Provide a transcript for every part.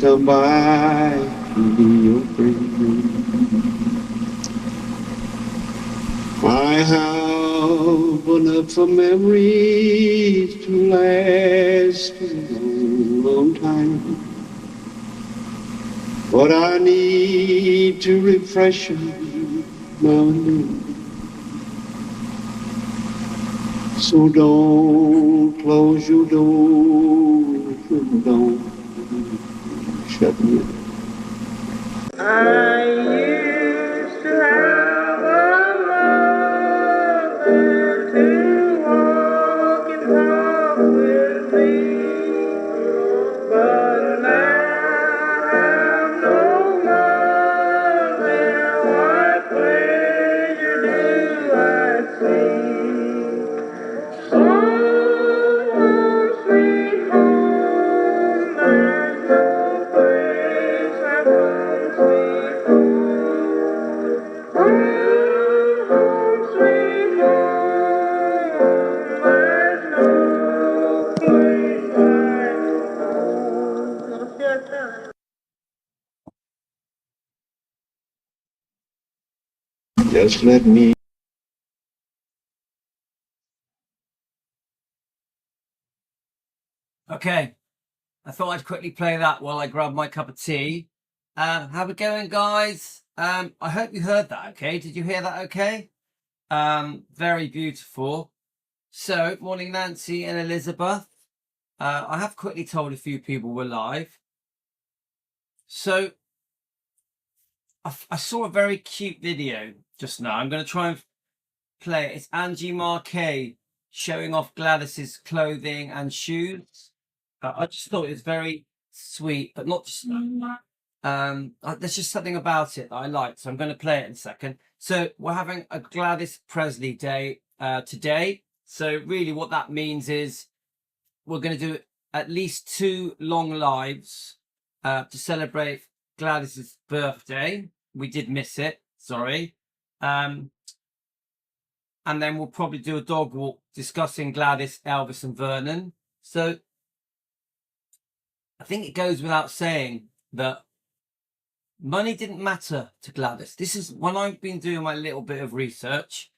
come by to be your friend. I have enough of memories to last a long, long time. But I need to refresh them now and then. So don't close your door, don't shut me up. I used to have a mother to walk and talk with me, but now I have no mother. What pleasure do I see? Home, sweet home, there's no place like home, sweet home. Home, sweet home, there's no place like home. Just let me. Okay, I thought I'd quickly play that while I grab my cup of tea. How we going, guys? I hope you heard that okay. Did you hear that okay? Very beautiful. So, morning Nancy and Elizabeth. I have quickly told a few people we're live. So, I saw a very cute video just now. I'm going to try and play it. It's Angie Marquet showing off Gladys's clothing and shoes. I just thought it was very sweet, but not just there's just something about it that I liked, so I'm going to play it in a second. So we're having a Gladys Presley day today. So really what that means is we're going to do at least 2 long lives to celebrate Gladys's birthday. We did miss it, sorry. And then we'll probably do a dog walk discussing Gladys, Elvis and Vernon. So I think it goes without saying that money didn't matter to Gladys. This is when I've been doing my little bit of research.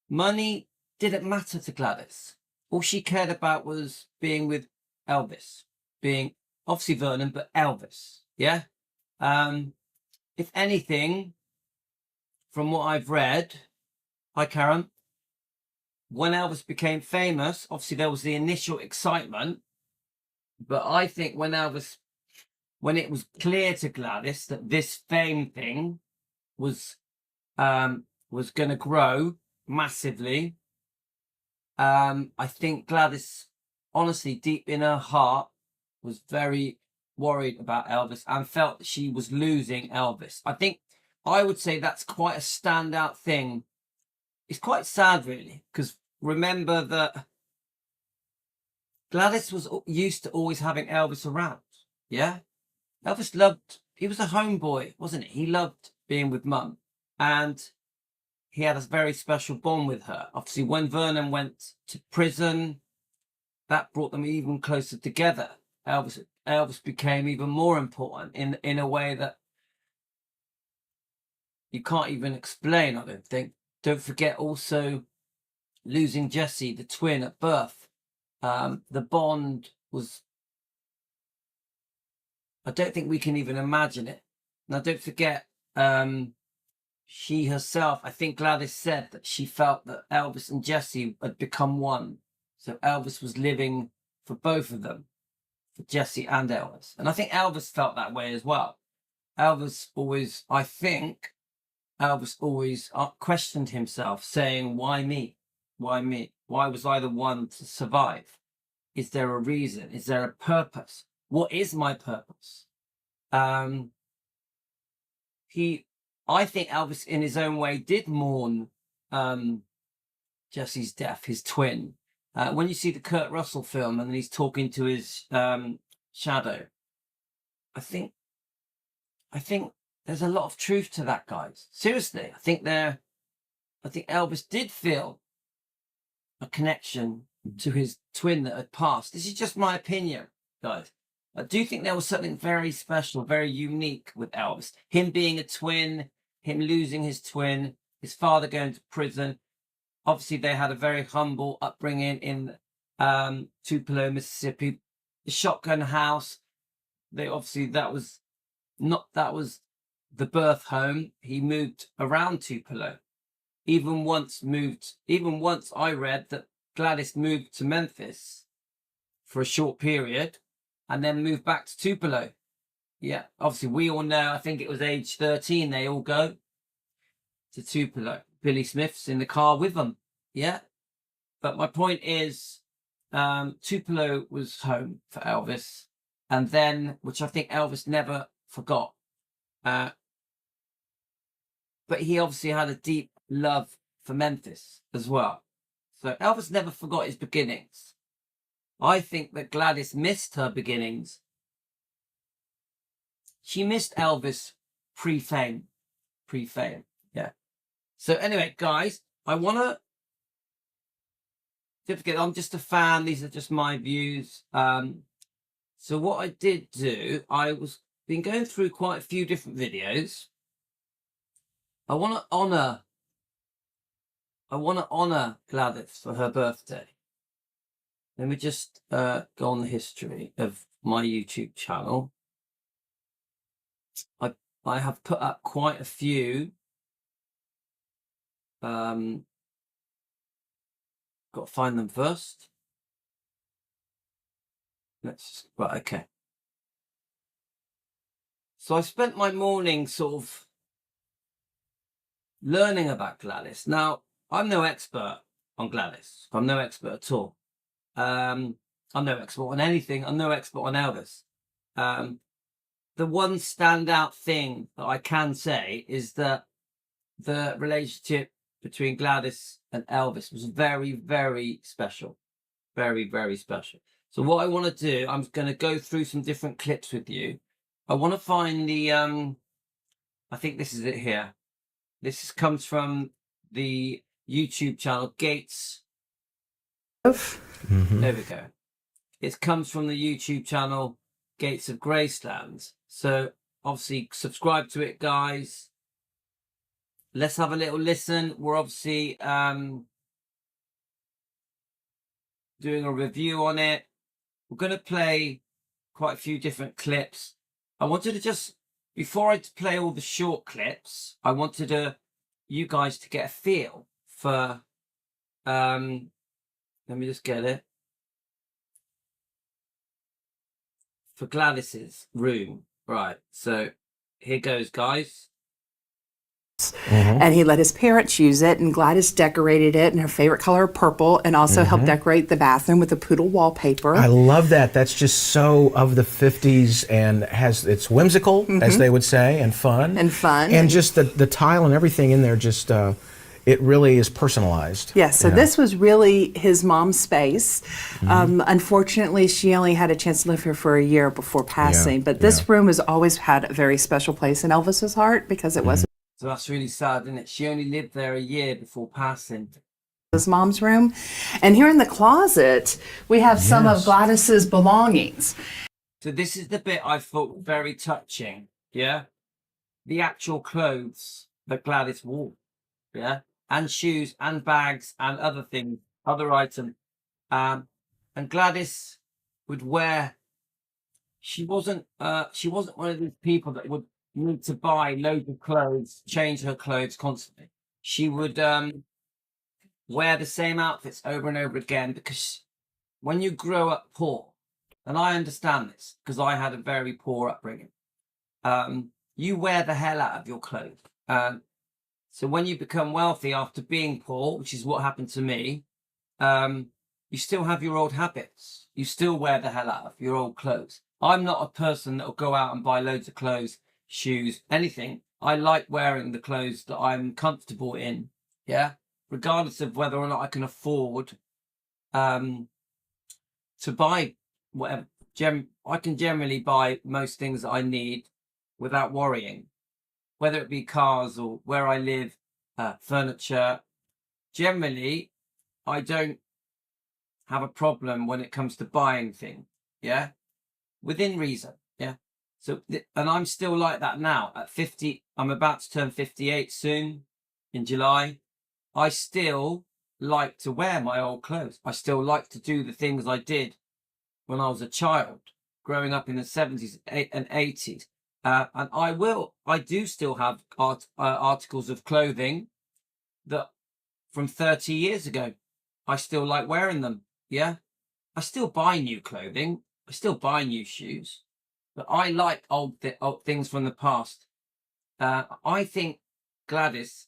Money didn't matter to Gladys. All she cared about was being with Elvis, being obviously Vernon, but Elvis. Yeah. If anything, from what I've read, hi Karen, when Elvis became famous, obviously there was the initial excitement. But I think when it was clear to Gladys that this fame thing was going to grow massively, I think Gladys, honestly, deep in her heart, was very worried about Elvis and felt that she was losing Elvis. I would say that's quite a standout thing. It's quite sad, really, because remember that Gladys was used to always having Elvis around. Yeah. Elvis he was a homeboy, wasn't he? He loved being with Mum. And he had a very special bond with her. Obviously, when Vernon went to prison, that brought them even closer together. Elvis became even more important in a way that you can't even explain, I don't think. Don't forget also losing Jessie, the twin, at birth. The bond was, I don't think we can even imagine it. Now, don't forget, she herself, I think Gladys said that she felt that Elvis and Jessie had become one. So Elvis was living for both of them, for Jessie and Elvis. And I think Elvis felt that way as well. Elvis always questioned himself, saying, why me? Why me? Why was I the one to survive? Is there a reason? Is there a purpose? What is my purpose? I think Elvis, in his own way, did mourn Jessie's death, his twin. When you see the Kurt Russell film and he's talking to his shadow, I think there's a lot of truth to that, guys. Seriously, I think Elvis did feel a connection to his twin that had passed. This is just my opinion, guys. I do think there was something very special, very unique with Elvis. Him being a twin, him losing his twin, his father going to prison. Obviously, they had a very humble upbringing in Tupelo, Mississippi. The shotgun house. That was the birth home. He moved around Tupelo. Even once I read that Gladys moved to Memphis for a short period and then moved back to Tupelo. Yeah, obviously we all know, I think it was age 13, they all go to Tupelo. Billy Smith's in the car with them. Yeah. But my point is, Tupelo was home for Elvis. And then, which I think Elvis never forgot. But he obviously had a deep love for Memphis as well. So Elvis never forgot his beginnings. I think that Gladys missed her beginnings. She missed Elvis pre-fame. Yeah. So anyway, guys, I'm just a fan. These are just my views. So what I did do, been going through quite a few different videos. I want to honor Gladys for her birthday. Let me just go on the history of my YouTube channel. I have put up quite a few. Got to find them first. Right, okay. So I spent my morning sort of learning about Gladys. Now, I'm no expert on Gladys. I'm no expert at all. I'm no expert on anything. I'm no expert on Elvis. The one standout thing that I can say is that the relationship between Gladys and Elvis was very, very special. Very, very special. So what I want to do, I'm going to go through some different clips with you. I want to find the, I think this is it here. This comes from the YouTube channel Gates. Mm-hmm. There we go. It comes from the YouTube channel Gates of Graceland. So obviously subscribe to it, guys. Let's have a little listen. We're obviously doing a review on it. We're going to play quite a few different clips. I wanted to just, before I play all the short clips, I wanted you guys to get a feel for, let me just get it, for Gladys's room. Right, so here goes, guys. Mm-hmm. And he let his parents use it, and Gladys decorated it in her favorite color, purple, and also helped decorate the bathroom with the poodle wallpaper. I love that. That's just so of the 50s, and it's whimsical, as they would say, and fun. And just the tile and everything in there, just it really is personalized. Yes, so this was really his mom's space. Unfortunately, she only had a chance to live here for a year before passing, but this room has always had a very special place in Elvis's heart because it was So that's really sad, isn't it? She only lived there a year before passing. his mom's room. And here in the closet, we have some of Gladys's belongings. So this is the bit I thought very touching, yeah? The actual clothes that Gladys wore, yeah? And shoes and bags and other things, other items. And Gladys would wear, she wasn't one of these people that would need to buy loads of clothes, change her clothes constantly. She would wear the same outfits over and over again, because when you grow up poor, and I understand this because I had a very poor upbringing, you wear the hell out of your clothes. So when you become wealthy after being poor, which is what happened to me, you still have your old habits. You still wear the hell out of your old clothes. I'm not a person that will go out and buy loads of clothes, shoes, anything. I like wearing the clothes that I'm comfortable in, yeah, regardless of whether or not I can afford to buy whatever. I can generally buy most things that I need without worrying, whether it be cars or where I live, furniture. Generally, I don't have a problem when it comes to buying things, yeah. within reason. Yeah. So, and I'm still like that now. At 50, I'm about to turn 58 soon in July. I still like to wear my old clothes. I still like to do the things I did when I was a child, growing up in the 70s and 80s. And I do still have articles of clothing that from 30 years ago. I still like wearing them. Yeah. I still buy new clothing. I still buy new shoes. But I like old things from the past. I think Gladys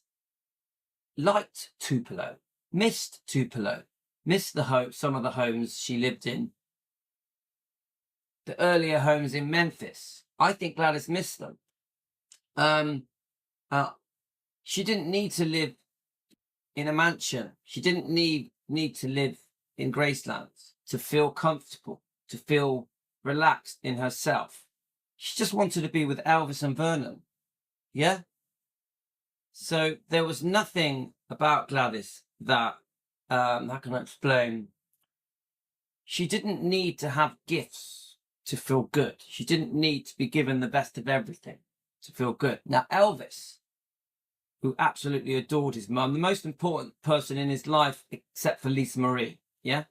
liked Tupelo, missed Tupelo, missed some of the homes she lived in. The earlier homes in Memphis. I think Gladys missed them. She didn't need to live in a mansion. She didn't need to live in Graceland to feel comfortable, to feel relaxed in herself. She just wanted to be with Elvis and Vernon. Yeah? So there was nothing about Gladys that, how can I explain? She didn't need to have gifts to feel good. She didn't need to be given the best of everything to feel good. Now, Elvis, who absolutely adored his mum, the most important person in his life, except for Lisa Marie, yeah?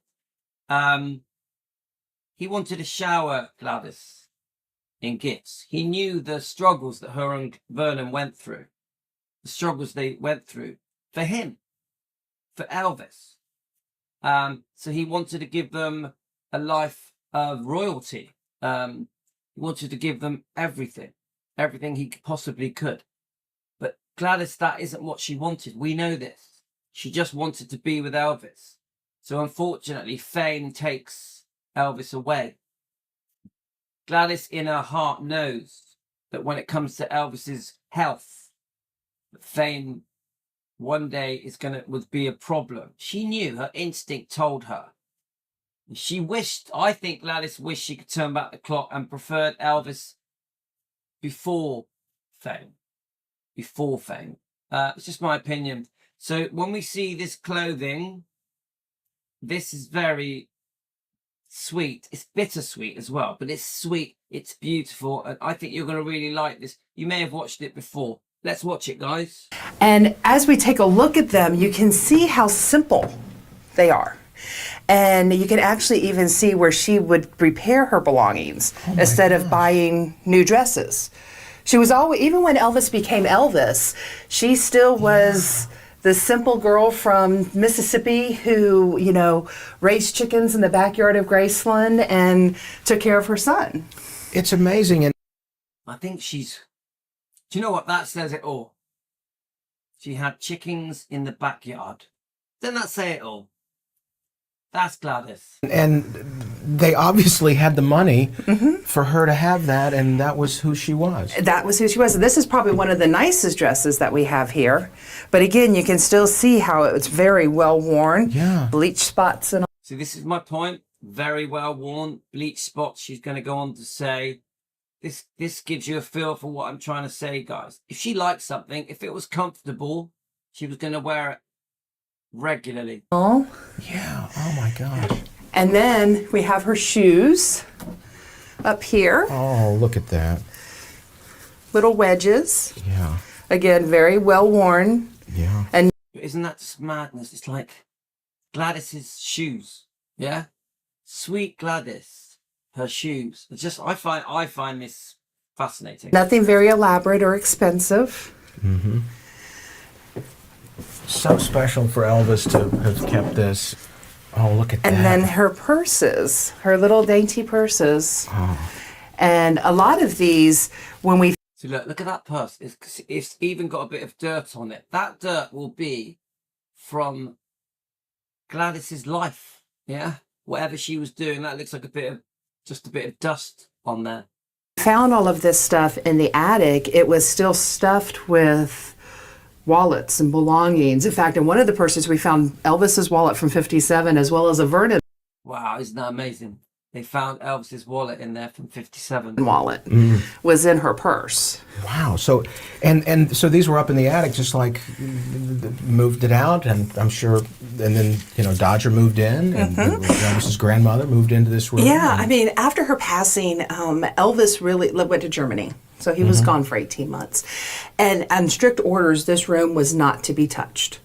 He wanted to shower Gladys in gifts. He knew the struggles that her and Vernon went through, the struggles they went through for him, for Elvis. So he wanted to give them a life of royalty. He wanted to give them everything he possibly could. But Gladys, that isn't what she wanted. We know this. She just wanted to be with Elvis. So unfortunately, fame takes Elvis away. Gladys in her heart knows that when it comes to Elvis's health, fame one day would be a problem. She knew, her instinct told her. I think Gladys wished she could turn back the clock and preferred Elvis before fame. It's just my opinion. So when we see this clothing, this is very sweet. It's bittersweet as well, but it's sweet. It's beautiful. And I think you're going to really like this. You may have watched it before. Let's watch it, guys. And as we take a look at them, you can see how simple they are. And you can actually even see where she would prepare her belongings instead of buying new dresses. She was always, even when Elvis became Elvis, she still was the simple girl from Mississippi who, raised chickens in the backyard of Graceland and took care of her son. It's amazing. And I think do you know what? That says it all. She had chickens in the backyard. Doesn't that say it all? That's Gladys. And they obviously had the money for her to have that, and that was who she was. That was who she was. This is probably one of the nicest dresses that we have here. But again, you can still see how it's very well worn. Yeah. Bleach spots and all. See, this is my point. Very well worn. Bleach spots. She's going to go on to say, this gives you a feel for what I'm trying to say, guys. If she liked something, if it was comfortable, she was going to wear it regularly. Oh. Yeah. Oh, my gosh. And then we have her shoes up here. Oh, look at that. Little wedges. Yeah. Again, very well worn. Yeah. And isn't that just madness? It's like Gladys's shoes. Yeah. Sweet Gladys, her shoes. I find this fascinating. Nothing very elaborate or expensive. Mm-hmm. So special for Elvis to have kept this. Oh, look at that. And then her purses, her little dainty purses. Oh. And a lot of these, when we... So look at that purse. It's even got a bit of dirt on it. That dirt will be from Gladys's life. Yeah? Whatever she was doing, that looks like just a bit of dust on there. Found all of this stuff in the attic. It was still stuffed with wallets and belongings. In fact, in one of the purses we found Elvis's wallet from '57 as well as a Vernon. Wow, isn't that amazing? they found Elvis's wallet in there from 57. Wallet was in her purse. Wow. So, and so these were up in the attic, just like moved it out, and I'm sure, and then Dodger moved in, and Elvis's grandmother moved into this room. Yeah, I mean, after her passing, Elvis really went to Germany. So he was gone for 18 months. And on strict orders, this room was not to be touched.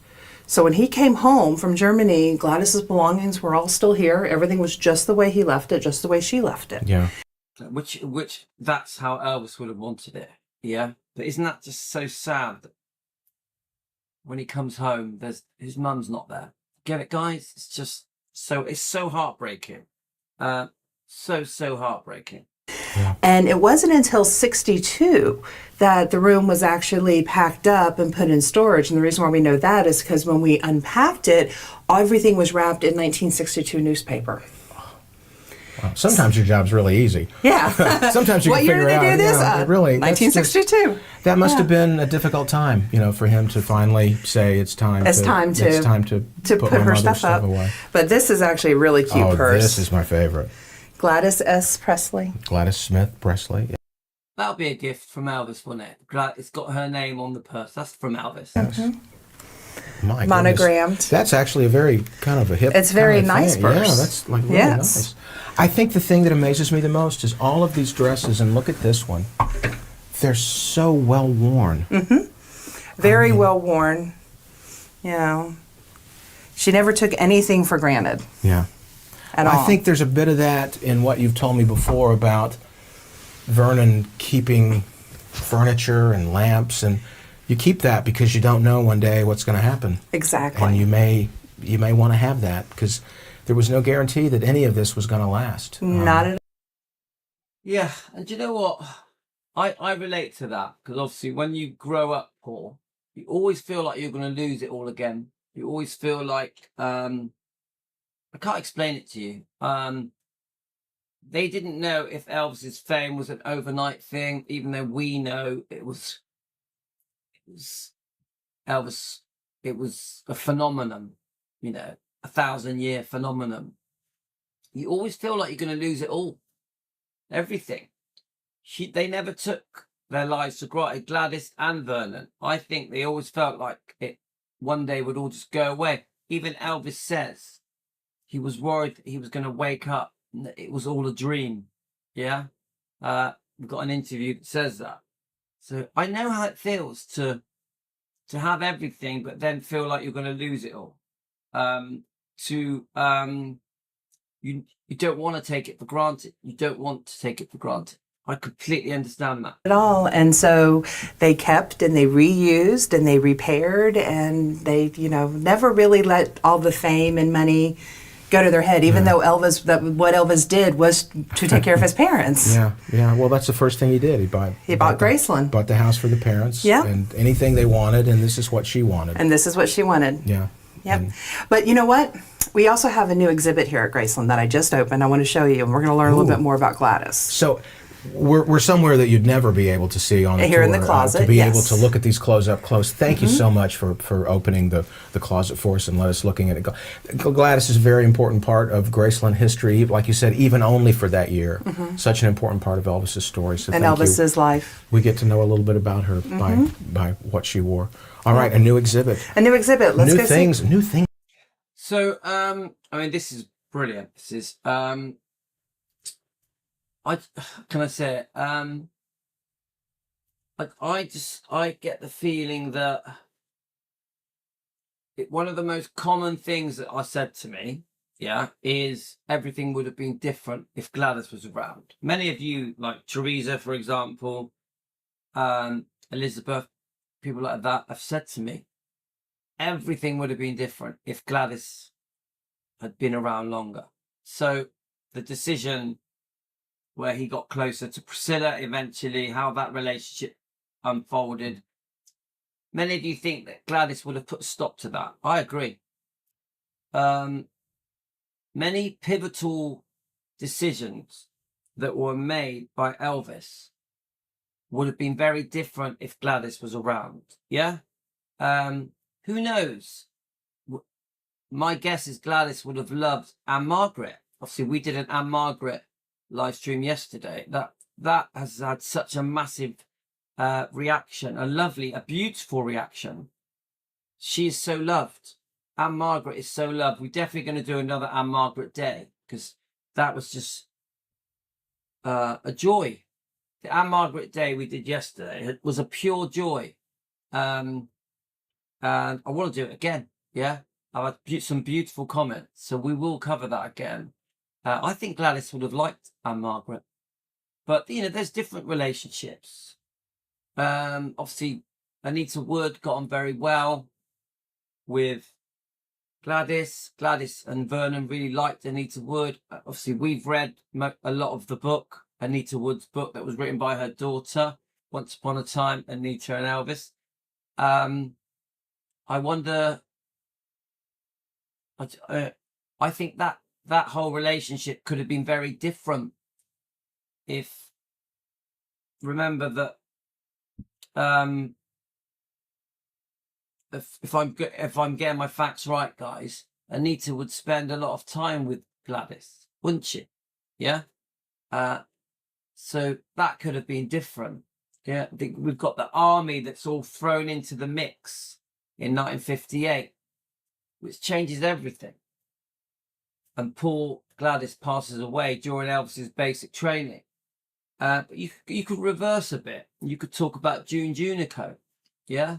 So when he came home from Germany, Gladys's belongings were all still here. Everything was just the way he left it, just the way she left it. Yeah. Which that's how Elvis would have wanted it. Yeah. But isn't that just so sad that when he comes home, his mum's not there? Get it, guys? It's just it's so heartbreaking. So heartbreaking. Yeah. And it wasn't until 62 that the room was actually packed up and put in storage. And the reason why we know that is because when we unpacked it, everything was wrapped in 1962 newspaper. Wow. Sometimes your job's really easy. Yeah. Sometimes you what can year figure did they out. do this? Yeah, really, 1962. That must have been a difficult time, for him to finally say it's time to put her my stuff up. Away. But this is actually a really cute purse. This is my favorite. Gladys S. Presley. Gladys Smith Presley. Yeah. That'll be a gift from Elvis, wouldn't it? It's got her name on the purse. That's from Elvis. Yes. My Monogrammed. goodness. That's actually a very kind of a hip. It's very nice thing. purse. Yeah, that's like really nice. I think the thing that amazes me the most is all of these dresses, and look at this one. They're so well worn. Very well worn. She never took anything for granted. Yeah. At all. I think there's a bit of that in what you've told me before about Vernon keeping furniture and lamps, and you keep that because you don't know one day what's going to happen. Exactly. And you may want to have that because there was no guarantee that any of this was going to last. Not at all. Yeah, and do you know what? I relate to that because obviously when you grow up poor, you always feel like you're going to lose it all again. You always feel like I can't explain it to you. They didn't know if Elvis's fame was an overnight thing, even though we know it was Elvis. It was a phenomenon, 1,000-year phenomenon. You always feel like you're going to lose it all, everything. They never took their lives for granted, Gladys and Vernon. I think they always felt like it one day would all just go away. Even Elvis says he was worried that he was going to wake up and that it was all a dream. Yeah? We've got an interview that says that. So I know how it feels to have everything, but then feel like you're going to lose it all. You don't want to take it for granted. You don't want to take it for granted. I completely understand that. At all. And so they kept and they reused and they repaired and they, never really let all the fame and money go to their head, even though what Elvis did was to take care of his parents. Yeah. Well, that's the first thing he did. He bought Graceland. Bought the house for the parents. Yeah. And anything they wanted, and this is what she wanted. Yeah. Yep. But you know what? We also have a new exhibit here at Graceland that I just opened. I want to show you, and we're going to learn a little bit more about Gladys. So we're somewhere that you'd never be able to see on the here tour, in the closet. To be able to look at these clothes up close. Thank you so much for opening the closet for us and let us looking at it. Gladys is a very important part of Graceland history, like you said, even only for that year. Such an important part of Elvis's story. So and Elvis's life. We get to know a little bit about her by what she wore. All right, a new exhibit. Let's go see. New things. So, this is brilliant. This is, I get the feeling that one of the most common things that are said to me, is everything would have been different if Gladys was around. Many of you, like Teresa, for example, Elizabeth, people like that, have said to me, everything would have been different if Gladys had been around longer. So the decision where he got closer to Priscilla eventually, how that relationship unfolded. Many of you think that Gladys would have put a stop to that. I agree. Many pivotal decisions that were made by Elvis would have been very different if Gladys was around. Yeah? Who knows? My guess is Gladys would have loved Anne Margaret obviously we did an Anne Margaret live stream yesterday. That has had such a massive reaction, a beautiful reaction. She is so loved. Anne Margaret is so loved. We're definitely going to do another Anne Margaret Day, because that was just a joy. The Anne Margaret Day we did yesterday, it was a pure joy. And I want to do it again. Yeah, I've had some beautiful comments, so we will cover that again. I think Gladys would have liked Anne Margaret, but there's different relationships. Obviously, Anita Wood got on very well with Gladys. Gladys and Vernon really liked Anita Wood. Obviously, we've read a lot of the book, Anita Wood's book that was written by her daughter, Once Upon a Time, Anita and Elvis. I wonder, I think that whole relationship could have been very different if, remember that, if I'm getting my facts right, guys, Anita would spend a lot of time with Gladys, wouldn't she? Yeah. So that could have been different. Yeah. We've got the army that's all thrown into the mix in 1958, which changes everything. And poor Gladys passes away during Elvis's basic training. But you could reverse a bit. You could talk about June Junico. Yeah.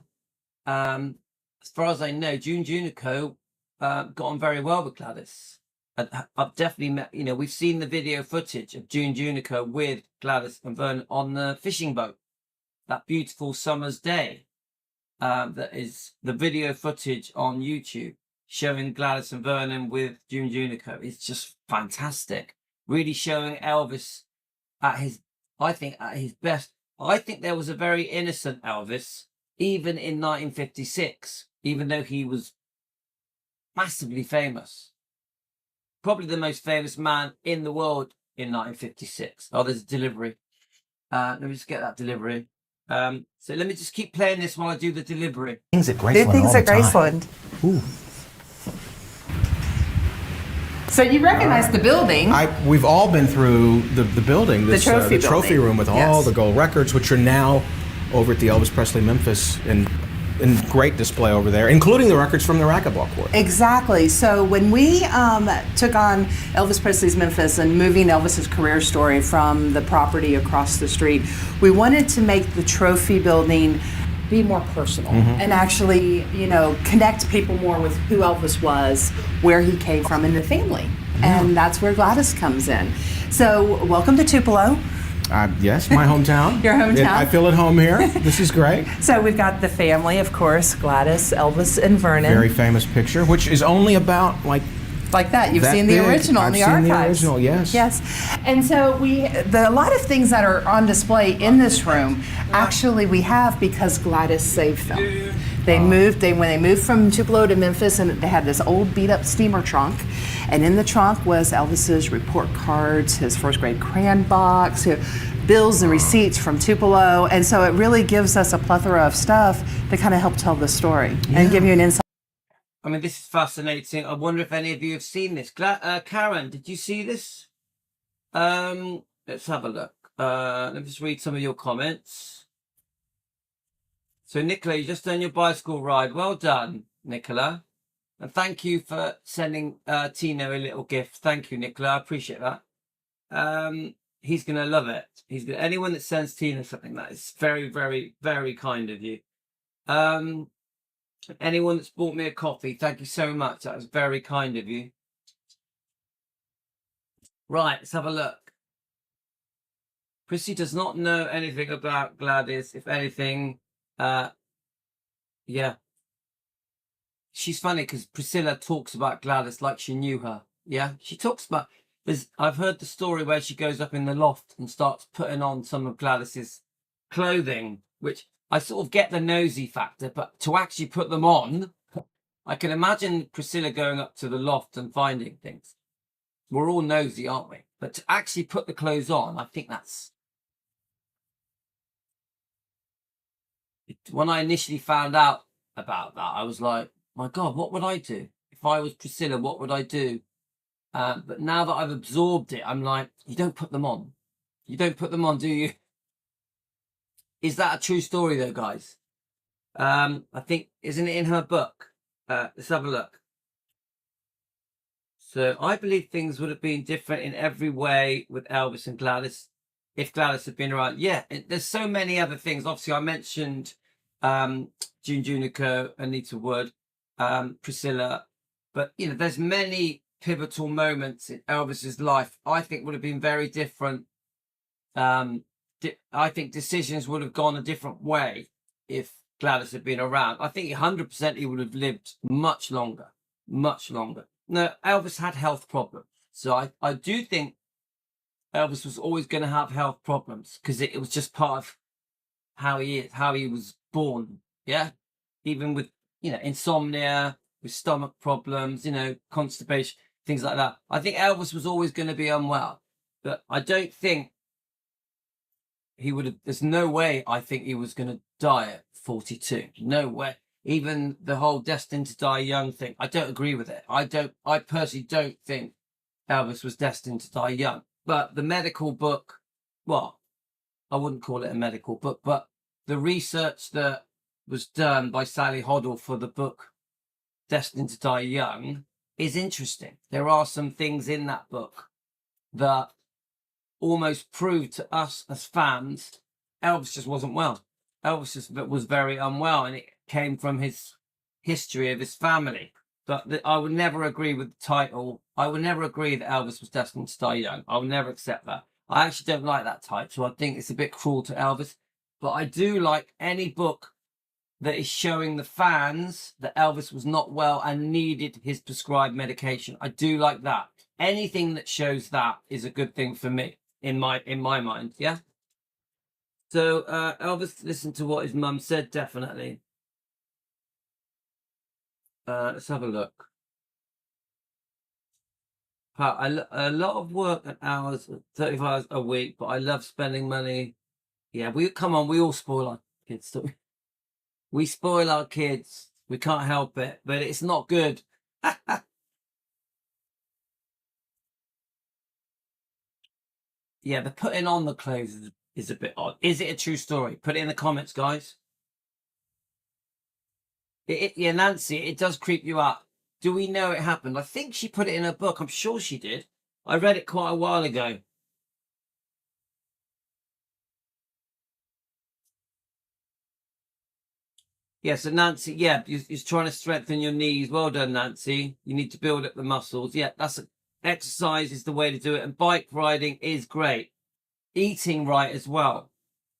As far as I know, June Junico got on very well with Gladys. I've definitely met, we've seen the video footage of June Junico with Gladys and Vernon on the fishing boat, that beautiful summer's day. That is the video footage on YouTube showing Gladys and Vernon with June Junico. It's just fantastic. Really showing Elvis at his best. I think there was a very innocent Elvis, even in 1956, even though he was massively famous. Probably the most famous man in the world in 1956. Oh, there's a delivery. Let me just get that delivery. So let me just keep playing this while I do the delivery. Things at Graceland. Ooh. So you recognize the building. We've all been through the building, the trophy room with all the gold records, which are now over at the Elvis Presley Memphis in great display over there, including the records from the racquetball court. Exactly. So when we took on Elvis Presley's Memphis and moving Elvis's career story from the property across the street, we wanted to make the trophy building be more personal and actually, connect people more with who Elvis was, where he came from, and the family. And that's where Gladys comes in. So welcome to Tupelo. Yes, my hometown. Your hometown. I feel at home here. This is great. So we've got the family, of course, Gladys, Elvis, and Vernon. Very famous picture, which is only about like that. You've seen the original in the archives. I've seen the original, yes. Yes. And so a lot of things that are on display in this room, actually we have because Gladys saved them. When they moved from Tupelo to Memphis, and they had this old beat up steamer trunk, and in the trunk was Elvis's report cards, his first grade crayon box, bills and receipts from Tupelo, and so it really gives us a plethora of stuff to kind of help tell the story and give you an insight. I mean, this is fascinating. I wonder if any of you have seen this. Karen, did you see this? Let's have a look. Let me just read some of your comments. So, Nicola, you just done your bicycle ride. Well done, Nicola. And thank you for sending Tino a little gift. Thank you, Nicola. I appreciate that. He's going to love it. Anyone that sends Tino something, that is very, very, very kind of you. Anyone that's bought me a coffee, thank you so much. That was very kind of you. Right, let's have a look. Prissy does not know anything about Gladys. If anything, yeah. She's funny because Priscilla talks about Gladys like she knew her. Yeah, she talks about... I've heard the story where she goes up in the loft and starts putting on some of Gladys's clothing, which I sort of get the nosy factor, but to actually put them on, I can imagine Priscilla going up to the loft and finding things. We're all nosy, aren't we? But to actually put the clothes on, I think that's... When I initially found out about that, I was like, my God, what would I do? If I was Priscilla, what would I do? But now that I've absorbed it, I'm like, you don't put them on. You don't put them on, do you? Is that a true story though, guys? I think, isn't it in her book? Let's have a look. So I believe things would have been different in every way with Elvis and Gladys if Gladys had been around. Yeah, there's so many other things. Obviously, I mentioned June Junico, Anita Wood, Priscilla, but you know, there's many pivotal moments in Elvis's life I think would have been very different. I think decisions would have gone a different way if Gladys had been around. I think 100% he would have lived much longer, much longer. No, Elvis had health problems. So I do think Elvis was always going to have health problems because it was just part of how he is, how he was born. Yeah. Even with, you know, insomnia, with stomach problems, you know, constipation, things like that. I think Elvis was always going to be unwell, but I don't think he would have, there's no way I think he was going to die at 42. No way. Even the whole destined to die young thing, I don't agree with it. I personally don't think Elvis was destined to die young. But the medical book, well, I wouldn't call it a medical book, but the research that was done by Sally Hoddle for the book Destined to Die Young is interesting. There are some things in that book that almost proved to us as fans Elvis just wasn't well. Elvis just was very unwell, and it came from his history of his family. But I would never agree with the title. I would never agree that Elvis was destined to die young. I would never accept that. I actually don't like that title. I think it's a bit cruel to Elvis. But I do like any book that is showing the fans that Elvis was not well and needed his prescribed medication. I do like that. Anything that shows that is a good thing for me, in my mind. Yeah. So Elvis listened to what his mum said, definitely. Let's have a look. A lot of work and hours, 35 hours a week, but I love spending money. Yeah, we all spoil our kids, don't we? We spoil our kids. We can't help it, but it's not good. Yeah, the putting on the clothes is a bit odd. Is it a true story? Put it in the comments, guys. Yeah, Nancy, it does creep you out. Do we know it happened? I think she put it in her book. I'm sure she did. I read it quite a while ago. Yeah, so Nancy, yeah, you're trying to strengthen your knees. Well done, Nancy. You need to build up the muscles. Yeah, exercise is the way to do it. And bike riding is great. Eating right as well.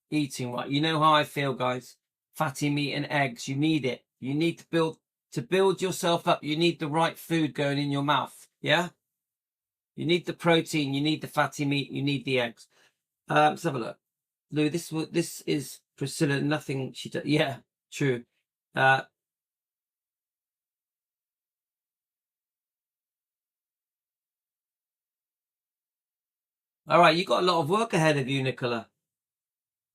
Eating right. You know how I feel, guys. Fatty meat and eggs. You need it. You need to build yourself up. You need the right food going in your mouth. Yeah? You need the protein. You need the fatty meat. You need the eggs. Let's have a look. Lou, this is Priscilla. Nothing she does. Yeah, true. All right, you got a lot of work ahead of you, Nicola.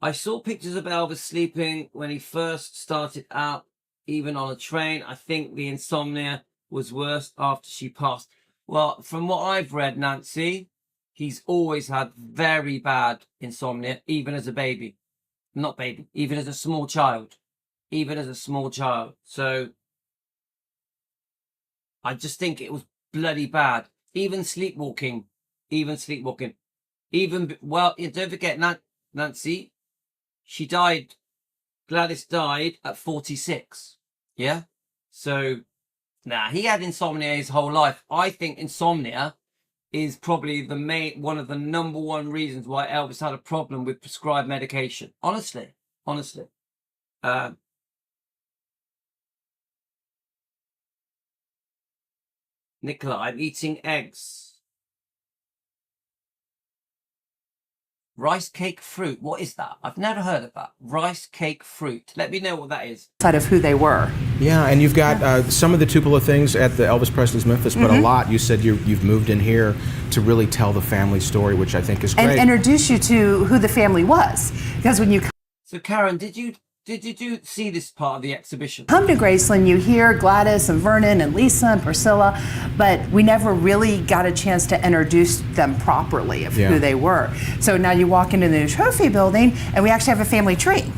I saw pictures of Elvis sleeping when he first started out, even on a train. I think the insomnia was worse after she passed. Well, from what I've read, Nancy, he's always had very bad insomnia, even as a baby. Not baby, even as a small child. Even as a small child. So I just think it was bloody bad. Even sleepwalking. Well, don't forget, Nancy, Gladys died at 46. Yeah? So, he had insomnia his whole life. I think insomnia is probably one of the number one reasons why Elvis had a problem with prescribed medication. Honestly. Nicola, I'm eating eggs. Rice cake fruit. What is that? I've never heard of that. Rice cake fruit. Let me know what that is. Side of who they were. Yeah, and you've got some of the Tupelo things at the Elvis Presley's Memphis, but a lot. You said you've moved in here to really tell the family story, which I think is great. And introduce you to who the family was. Because when you... So Karen, did you did you see this part of the exhibition? Come to Graceland, you hear Gladys and Vernon and Lisa and Priscilla, but we never really got a chance to introduce them properly of who they were. So now you walk into the new trophy building, and we actually have a family tree.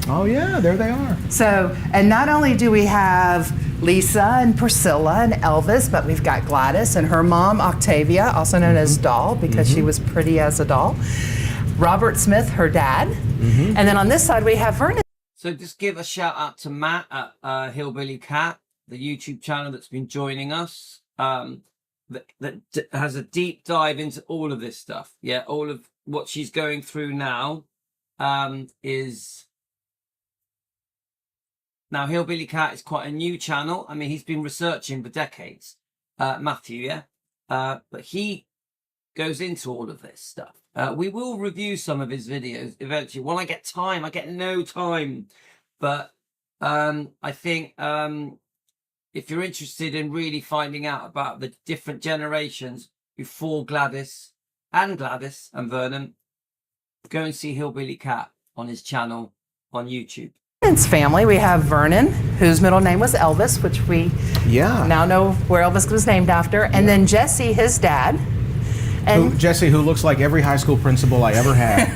Oh yeah, there they are. So, and not only do we have Lisa and Priscilla and Elvis, but we've got Gladys and her mom, Octavia, also known as Doll, because she was pretty as a doll. Robert Smith, her dad. And then on this side, we have Vernon. So just give a shout out to Matt at Hillbilly Cat, the YouTube channel that's been joining us, that has a deep dive into all of this stuff. Yeah, all of what she's going through now is... Now, Hillbilly Cat is quite a new channel. I mean, he's been researching for decades, Matthew, yeah? But he goes into all of this stuff. We will review some of his videos eventually. When I get time, I get no time. But I think if you're interested in really finding out about the different generations before Gladys and Vernon, go and see Hillbilly Cat on his channel on YouTube. Family, we have Vernon, whose middle name was Elvis, which we now know where Elvis was named after, and then Jesse, his dad. And Jesse, who looks like every high school principal I ever had.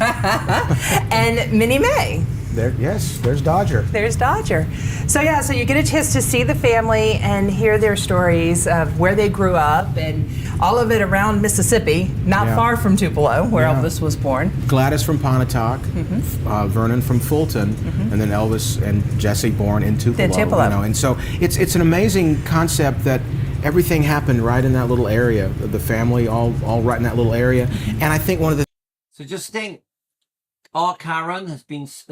And Minnie Mae. There's Dodger. There's Dodger. So yeah, so you get a chance to see the family and hear their stories of where they grew up and all of it around Mississippi, not far from Tupelo, where Elvis was born. Gladys from Pontotoc, Vernon from Fulton, and then Elvis and Jesse born in Tupelo. You know, and so it's an amazing concept that everything happened right in that little area. The family all right in that little area, and I think one of the... So just think, our Karen has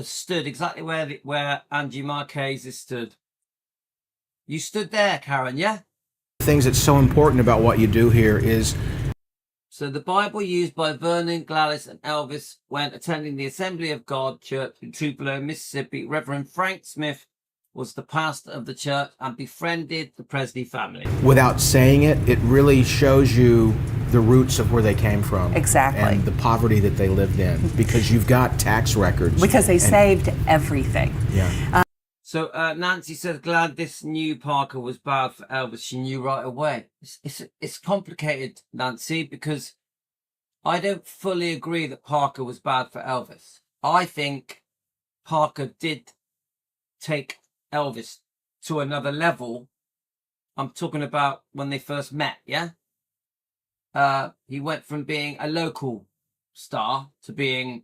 stood exactly where Angie Marquez is stood. You stood there, Karen, yeah? Things that's so important about what you do here is... So the Bible used by Vernon, Gladys, and Elvis when attending the Assembly of God Church in Tupelo, Mississippi. Reverend Frank Smith was the pastor of the church and befriended the Presley family. Without saying it, it really shows you the roots of where they came from. Exactly. And the poverty that they lived in, because you've got tax records. Because they saved everything. Yeah. So Nancy says, glad this knew Parker was bad for Elvis. She knew right away. It's complicated, Nancy, because I don't fully agree that Parker was bad for Elvis. I think Parker did take Elvis to another level. I'm talking about when they first met, yeah? He went from being a local star to being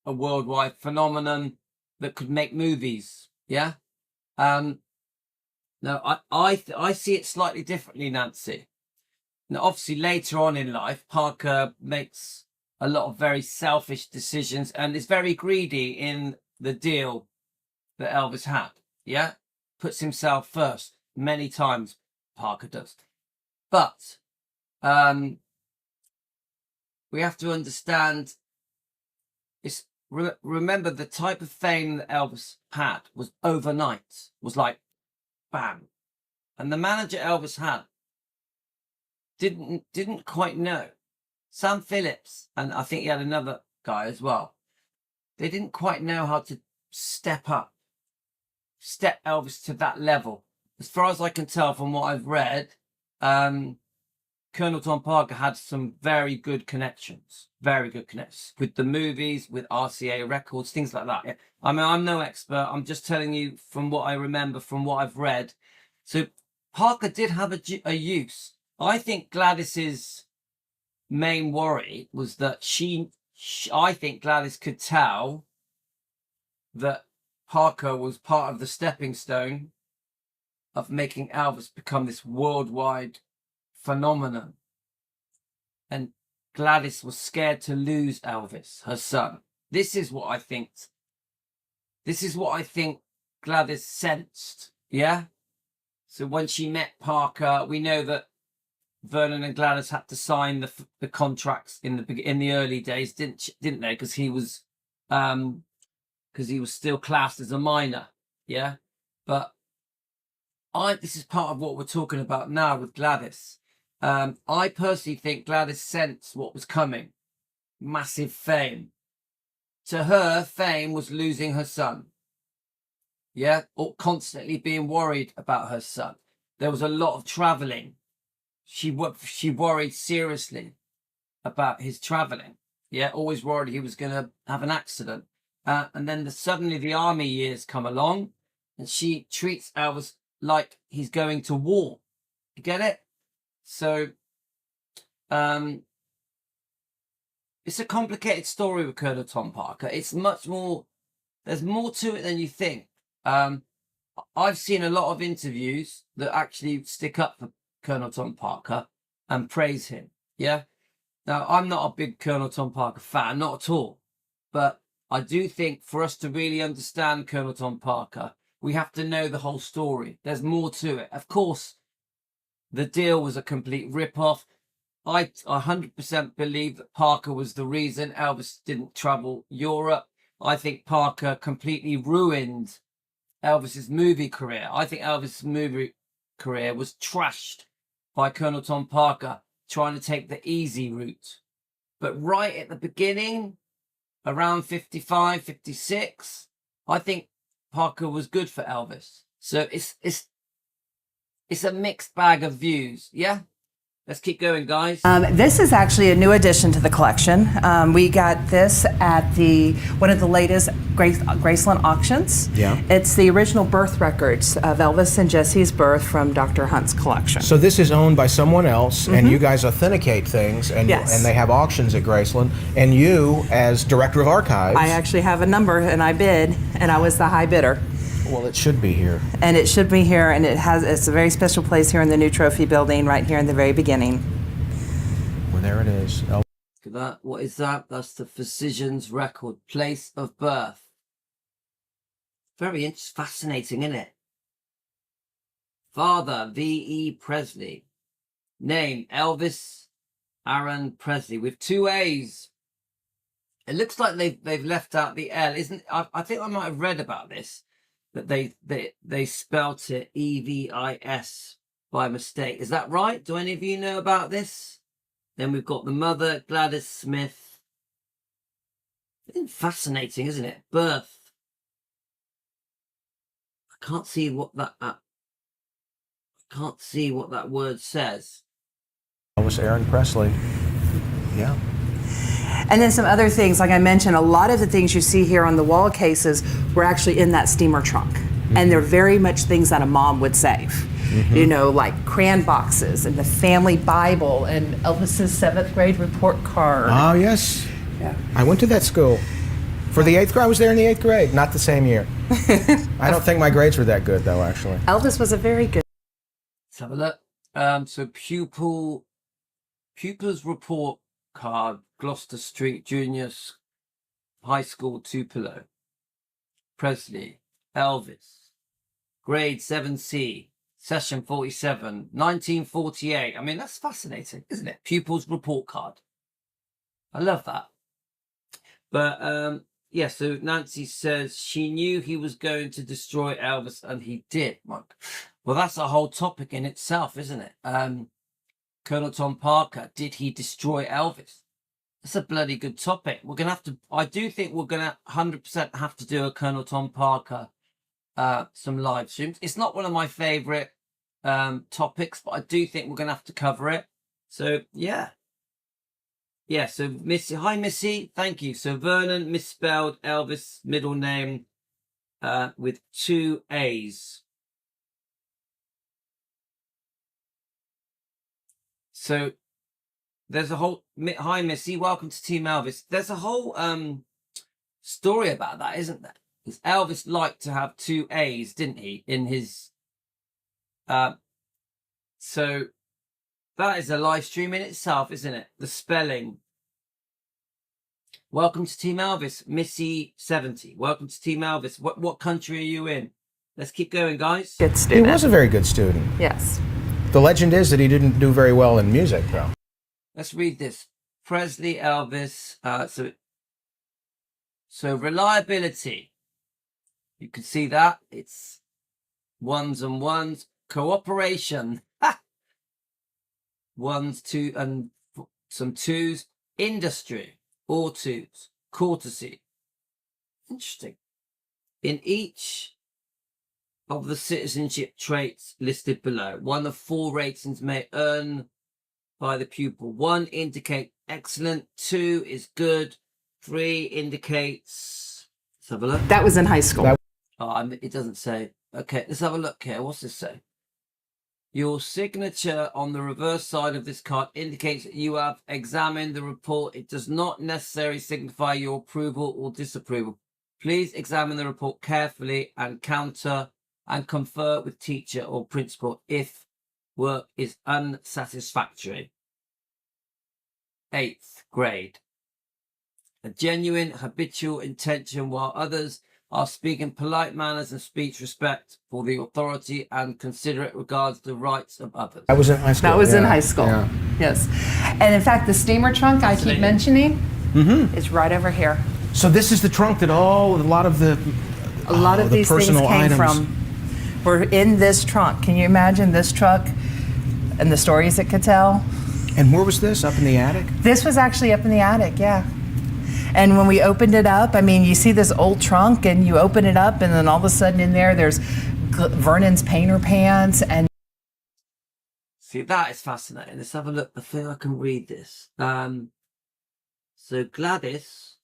a worldwide phenomenon that could make movies. Yeah. No, I see it slightly differently, Nancy. Now, obviously, later on in life, Parker makes a lot of very selfish decisions and is very greedy in the deal that Elvis had. Yeah, puts himself first many times. Parker does, but we have to understand. Remember, the type of fame that Elvis had was overnight, was like, bam. And the manager Elvis had didn't quite know. Sam Phillips, and I think he had another guy as well. They didn't quite know how to step Elvis to that level. As far as I can tell from what I've read, Colonel Tom Parker had some very good connections with the movies, with RCA Records, things like that. Yeah. I mean, I'm no expert. I'm just telling you from what I remember, from what I've read. So Parker did have a use. I think Gladys's main worry was that I think Gladys could tell that Parker was part of the stepping stone of making Elvis become this worldwide phenomenon. And Gladys was scared to lose Elvis, her son. This is what I think Gladys sensed, yeah? So when she met Parker, we know that Vernon and Gladys had to sign the contracts in the early days, didn't they? Because he was still classed as a minor, yeah? But this is part of what we're talking about now with Gladys. I personally think Gladys sensed what was coming. Massive fame. To her, fame was losing her son. Yeah, or constantly being worried about her son. There was a lot of traveling. She worried seriously about his traveling. Yeah, always worried he was going to have an accident. And then suddenly the army years come along, and she treats Elvis like he's going to war. You get it? So it's a complicated story with Colonel Tom Parker. It's much more, there's more to it than you think. I've seen a lot of interviews that actually stick up for Colonel Tom Parker and praise him. Yeah. Now, I'm not a big Colonel Tom Parker fan, not at all. But I do think for us to really understand Colonel Tom Parker, we have to know the whole story. There's more to it. Of course, the deal was a complete rip-off. I 100% believe that Parker was the reason Elvis didn't travel Europe. I think Parker completely ruined Elvis's movie career. I think Elvis's movie career was trashed by Colonel Tom Parker trying to take the easy route. But right at the beginning, around 55, 56, I think Parker was good for Elvis. So it's a mixed bag of views. Yeah. Let's keep going, guys. This is actually a new addition to the collection. We got this at one of the latest Graceland auctions. Yeah. It's the original birth records of Elvis and Jesse's birth from Dr. Hunt's collection. So this is owned by someone else, and you guys authenticate things, and Yes. and they have auctions at Graceland. And you, as director of archives, I actually have a number, and I bid, and I was the high bidder. well, it should be here. And it should be here, and it's a very special place here in the new trophy building, right here in the very beginning. Well, there it is. Look at that. What is that? That's the physician's record, place of birth. Very fascinating, isn't it? Father, V.E. Presley. Name, Elvis Aaron Presley, with 2 A's. It looks like they've left out the L, isn't? I think I might have read about this, that they spelt it E-V-I-S by mistake. Is that right? Do any of you know about this? Then we've got the mother, Gladys Smith. Fascinating, isn't it? Birth. I can't see what that word says. Elvis Aaron Presley. Yeah. And then some other things, like I mentioned, a lot of the things you see here on the wall cases were actually in that steamer trunk. And they're very much things that a mom would save. You know, like crayon boxes and the family Bible and Elvis's 7th grade report card. Oh, yes. Yeah. I went to that school. For the 8th grade, I was there in the 8th grade, not the same year. I don't think my grades were that good, though, actually. Elvis was a very good. Let's have a look. So pupil's report card, Gloucester Street Junior High School, Tupelo. Presley, Elvis, grade 7C, session 47, 1948. I mean, that's fascinating, isn't it? Pupil's report card. I love that. But yeah, so Nancy says she knew he was going to destroy Elvis, and he did. Well, that's a whole topic in itself, isn't it? Colonel Tom Parker, did he destroy Elvis? That's a bloody good topic. We're gonna have to. I do think we're gonna 100% have to do a Colonel Tom Parker, some live streams. It's not one of my favorite topics, but I do think we're gonna have to cover it. So yeah. Yeah, so Missy, hi Missy, thank you. So Vernon misspelled Elvis' middle name with 2 A's. So there's a whole, hi Missy, welcome to Team Elvis. There's a whole story about that, isn't there? Because Elvis liked to have 2 A's, didn't he, in his, so that is a live stream in itself, isn't it? The spelling. Welcome to Team Elvis, Missy 70. Welcome to Team Elvis. What country are you in? Let's keep going, guys. Good student. He was a very good student. Yes. The legend is that he didn't do very well in music, though. Let's read this. Presley, Elvis. So reliability. You can see that. It's ones and ones. Cooperation. Ha! Ones, two, and some twos. Industry. All twos. Courtesy. Interesting. In each of the citizenship traits listed below? One of 4 ratings may earn by the pupil. 1 indicate excellent, 2 is good, 3 indicates. Let's have a look. That was in high school. It doesn't say. Okay, let's have a look here. What's this say? Your signature on the reverse side of this card indicates that you have examined the report. It does not necessarily signify your approval or disapproval. Please examine the report carefully and confer with teacher or principal if work is unsatisfactory. 8th grade. A genuine habitual intention while others are speaking polite manners and speech respect for the authority and considerate regards the rights of others. That was in high school. That was in high school. Yeah. Yes. And in fact, the steamer trunk I keep mentioning is right over here. So this is the trunk that a lot of these things came from. Were in this trunk. Can you imagine this truck and the stories it could tell? And where was this? Up in the attic? This was actually up in the attic, yeah. And when we opened it up, I mean, you see this old trunk and you open it up and then all of a sudden in there's Vernon's painter pants and... See, that is fascinating. Let's have a look. I think I can read this. So Gladys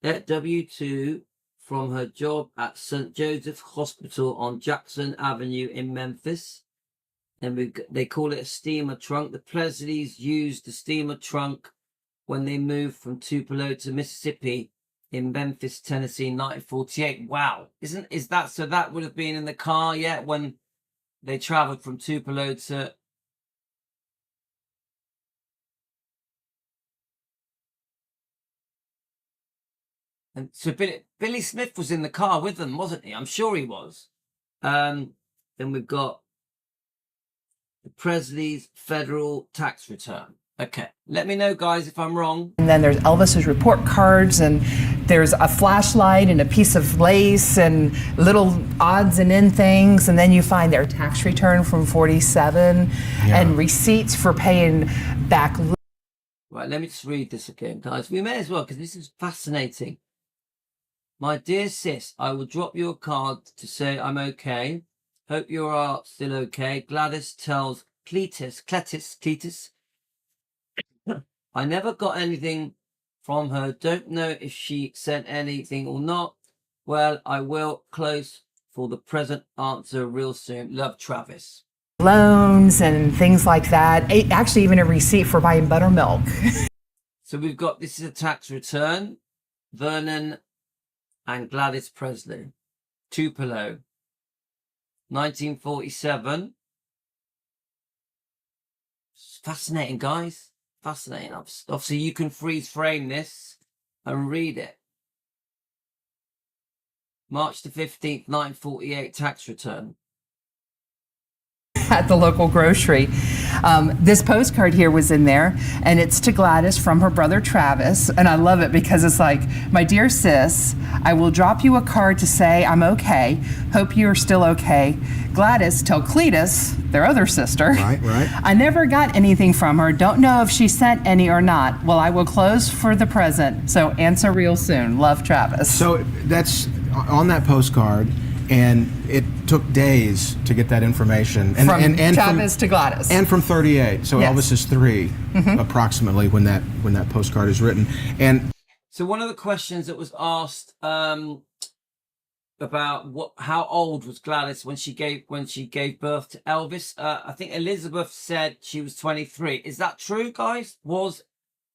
at W2 from her job at St. Joseph Hospital on Jackson Avenue in Memphis. And they call it a steamer trunk. The Presleys used the steamer trunk when they moved from Tupelo to Mississippi in Memphis, Tennessee, 1948. Wow. Is that, so that would have been in the car yet when they traveled from Tupelo to... And so Billy Smith was in the car with them, wasn't he? I'm sure he was. Then we've got the Presley's federal tax return. Okay, let me know, guys, if I'm wrong. And then there's Elvis's report cards, and there's a flashlight and a piece of lace and little odds and end things. And then you find their tax return from 47 and receipts for paying back. Right, let me just read this again, guys. We may as well, because this is fascinating. My dear sis, I will drop you a card to say I'm okay. Hope you are still okay. Gladys tells Cletus. I never got anything from her. Don't know if she sent anything or not. Well, I will close for the present answer real soon. Love, Travis. Loans and things like that. Actually, even a receipt for buying buttermilk. So we've got, this is a tax return. Vernon and Gladys Presley. Tupelo. 1947. It's fascinating, guys. Fascinating. Obviously, you can freeze frame this and read it. March the 15th, 1948, tax return. At the local grocery. This postcard here was in there, and it's to Gladys from her brother Travis, and I love it because it's like, my dear sis, I will drop you a card to say I'm okay. Hope you are still okay. Gladys, tell Cletus, their other sister. Right. I never got anything from her. Don't know if she sent any or not. Well, I will close for the present, so answer real soon. Love, Travis. So that's on that postcard. And it took days to get that information. And from Travis to Gladys. And from 38. So yes. Elvis is 3, approximately, when that postcard is written. And so one of the questions that was asked about how old was Gladys when she gave birth to Elvis, I think Elizabeth said she was 23. Is that true, guys? Was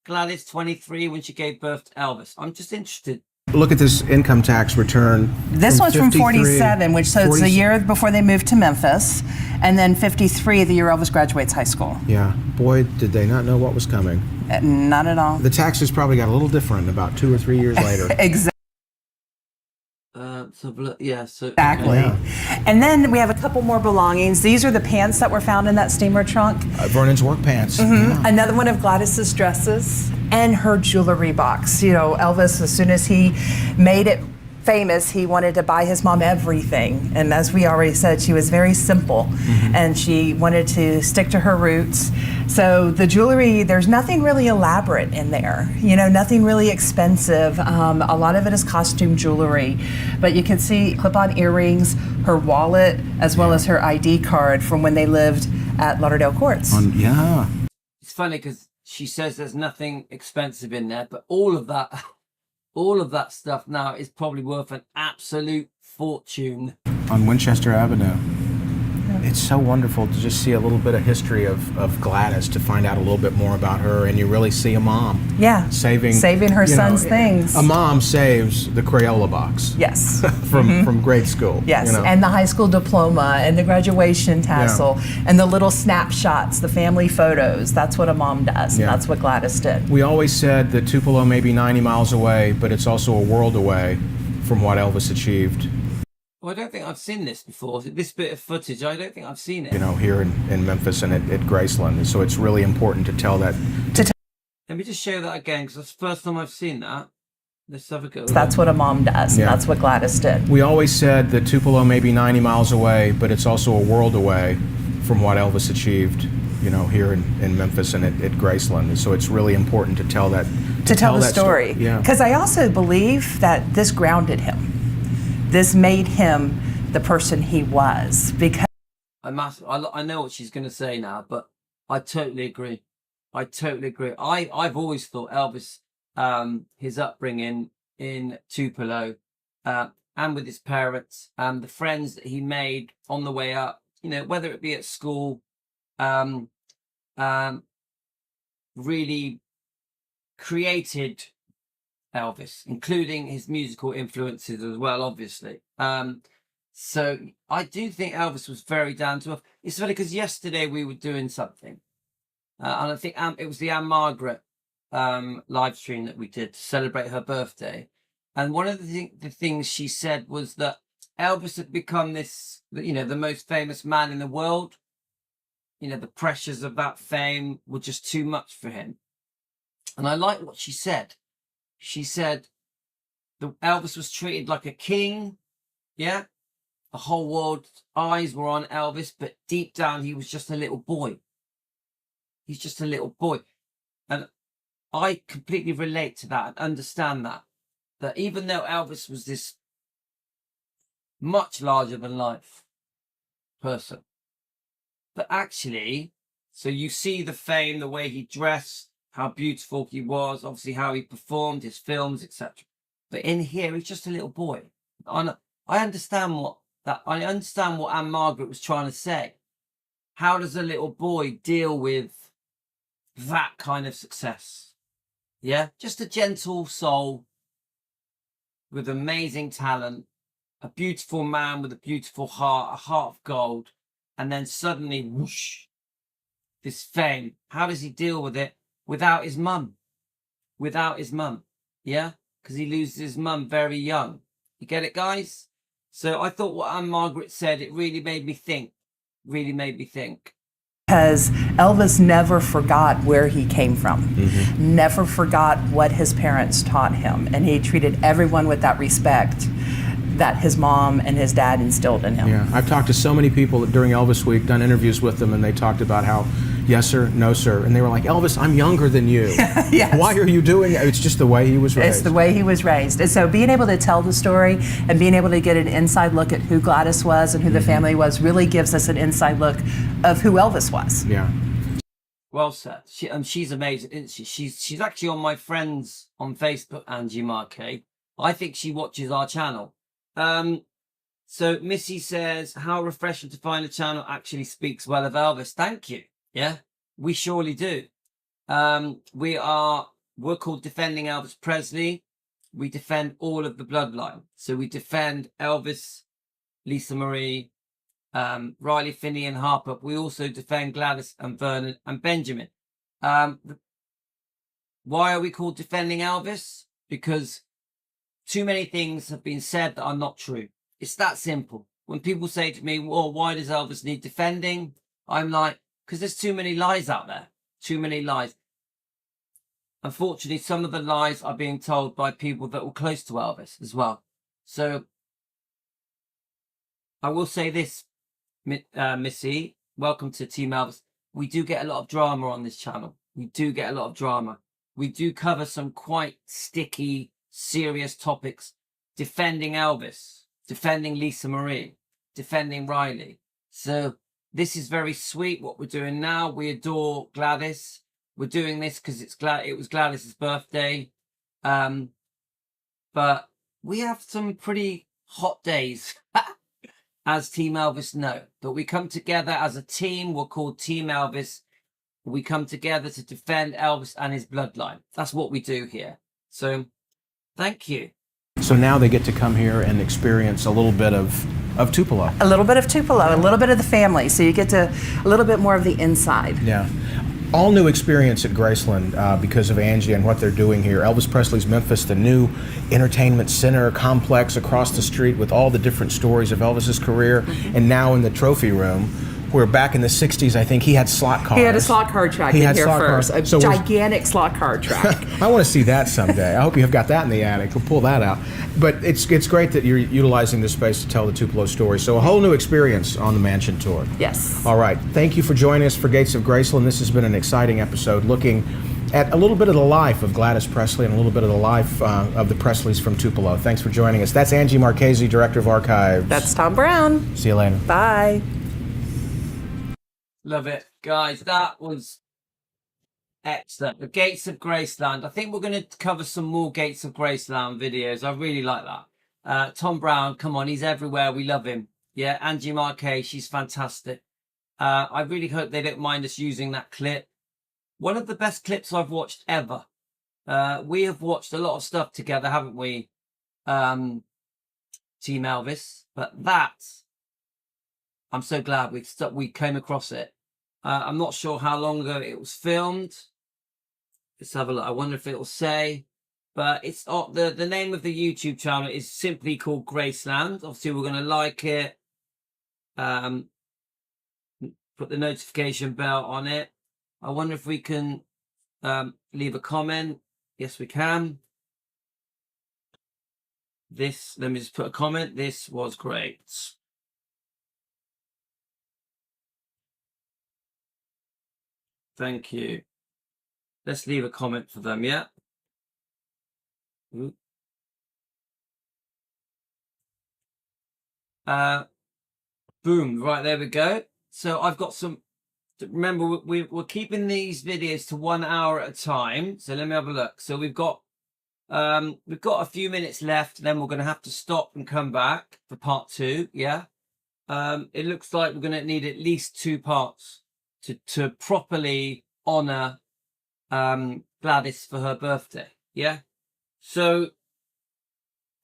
Gladys 23 when she gave birth to Elvis? I'm just interested. Look at this income tax return. This one's from 47, which so it's the year before they moved to Memphis, and then 53, the year Elvis graduates high school. Yeah, boy, did they not know what was coming. Not at all. The taxes probably got a little different about 2 or 3 years later. Exactly. Exactly. Yeah. And then we have a couple more belongings. These are the pants that were found in that steamer trunk. Vernon's work pants. Yeah. Another one of Gladys's dresses and her jewelry box. You know, Elvis, as soon as he made it famous, he wanted to buy his mom everything. And as we already said, she was very simple, and she wanted to stick to her roots. So the jewelry, there's nothing really elaborate in there, you know, nothing really expensive. A lot of it is costume jewelry, but you can see clip-on earrings, her wallet, as well as her ID card from when they lived at Lauderdale Courts. Yeah. It's funny because she says there's nothing expensive in there, but all of that stuff now is probably worth an absolute fortune. On Winchester Avenue. It's so wonderful to just see a little bit of history of Gladys, to find out a little bit more about her, and you really see a mom. Yeah. Saving her son's things. A mom saves the Crayola box. Yes. from grade school. Yes, you know. and the high school diploma, and the graduation tassel, and the little snapshots, the family photos. That's what a mom does, and that's what Gladys did. We always said that Tupelo may be 90 miles away, but it's also a world away from what Elvis achieved. Well, I don't think I've seen this before. This bit of footage, I don't think I've seen it. You know, here in Memphis and at Graceland. So it's really important to tell that. Let me just show that again, because that's the first time I've seen that. Let's have a go. That's what a mom does. And that's what Gladys did. We always said that Tupelo may be 90 miles away, but it's also a world away from what Elvis achieved, you know, here in Memphis and at Graceland. So it's really important to tell that. To tell the story. Yeah. Because I also believe that this grounded him. This made him the person he was. Because I know what she's going to say now, but I totally agree. I've always thought Elvis, his upbringing in Tupelo, and with his parents, the friends that he made on the way up, you know, whether it be at school, really created Elvis, including his musical influences as well, obviously. So I do think Elvis was very down to earth. It's funny because yesterday we were doing something, and I think it was the Anne Margaret live stream that we did to celebrate her birthday. And one of the things she said was that Elvis had become this, you know, the most famous man in the world. You know, the pressures of that fame were just too much for him. And I like what she said. She said that Elvis was treated like a king. Yeah. The whole world's eyes were on Elvis, but deep down, he was just a little boy. He's just a little boy. And I completely relate to that and understand that. That even though Elvis was this much larger than life person, but actually, so you see the fame, the way he dressed, how beautiful he was, obviously how he performed, his films, etc. But in here, he's just a little boy. I understand what Anne Margaret was trying to say. How does a little boy deal with that kind of success? Yeah, just a gentle soul with amazing talent, a beautiful man with a beautiful heart, a heart of gold, and then suddenly, whoosh, this fame. How does he deal with it? Without his mum. Yeah? Because he loses his mum very young. You get it, guys? So I thought what Anne Margaret said, it really made me think. Because Elvis never forgot where he came from. Never forgot what his parents taught him. And he treated everyone with that respect that his mom and his dad instilled in him. Yeah, I've talked to so many people during Elvis Week, done interviews with them, and they talked about how, yes sir, no sir, and they were like, Elvis, I'm younger than you. Yes. Why are you doing it? It's just the way he was raised. It's the way he was raised. And so being able to tell the story and being able to get an inside look at who Gladys was and who the family was really gives us an inside look of who Elvis was. Yeah. Well said. She's amazing, isn't she? She's actually on my friends on Facebook, Angie Marquet. I think she watches our channel. So Missy says, how refreshing to find a channel actually speaks well of Elvis. Thank you. Yeah, we surely do. We're called Defending Elvis Presley. We defend all of the bloodline. So we defend Elvis, Lisa Marie, Riley, Finney and Harper. We also defend Gladys and Vernon and Benjamin. Why are we called Defending Elvis? Because too many things have been said that are not true. It's that simple. When people say to me, well, why does Elvis need defending? I'm like, because there's too many lies out there. Too many lies. Unfortunately, some of the lies are being told by people that were close to Elvis as well. So I will say this, Missy, welcome to Team Elvis. We do get a lot of drama on this channel. We do get a lot of drama. We do cover some quite sticky, serious topics. Defending Elvis, defending Lisa Marie, defending Riley. So this is very sweet what we're doing now. We adore Gladys. We're doing this because it was Gladys's birthday. But we have some pretty hot days, as Team Elvis know. But we come together as a team. We're called Team Elvis. We come together to defend Elvis and his bloodline. That's what we do here. So thank you. So now they get to come here and experience a little bit of Tupelo. A little bit of Tupelo, a little bit of the family. So you get to a little bit more of the inside. Yeah. All new experience at Graceland because of Angie and what they're doing here. Elvis Presley's Memphis, the new entertainment center complex across the street with all the different stories of Elvis's career. And now in the trophy room, where back in the 60s, I think he had slot cars. He had a slot car track in here first. A gigantic slot car track. I want to see that someday. I hope you've got that in the attic. We'll pull that out. But it's great that you're utilizing this space to tell the Tupelo story. So a whole new experience on the Mansion Tour. Yes. All right. Thank you for joining us for Gates of Graceland. This has been an exciting episode looking at a little bit of the life of Gladys Presley and a little bit of the life of the Presleys from Tupelo. Thanks for joining us. That's Angie Marchese, Director of Archives. That's Tom Brown. See you later. Bye. Love it. Guys, that was excellent. The Gates of Graceland. I think we're going to cover some more Gates of Graceland videos. I really like that. Tom Brown, come on, he's everywhere. We love him. Yeah, Angie Marquez, she's fantastic. I really hope they don't mind us using that clip. One of the best clips I've watched ever. We have watched a lot of stuff together, haven't we? Team Elvis. But that, I'm so glad we came across it. I'm not sure how long ago it was filmed. Let's have a look. I wonder if it will say. But it's the name of the YouTube channel is simply called Graceland. Obviously, we're going to like it. Put the notification bell on it. I wonder if we can leave a comment. Yes, we can. Let me just put a comment. This was great. Thank you. Let's leave a comment for them, yeah? Boom, right, there we go. So I've got some, remember, we're keeping these videos to 1 hour at a time. So let me have a look. So we've got a few minutes left, and then we're going to have to stop and come back for part 2, yeah? It looks like we're going to need at least 2 parts to properly honor Gladys for her birthday, yeah? So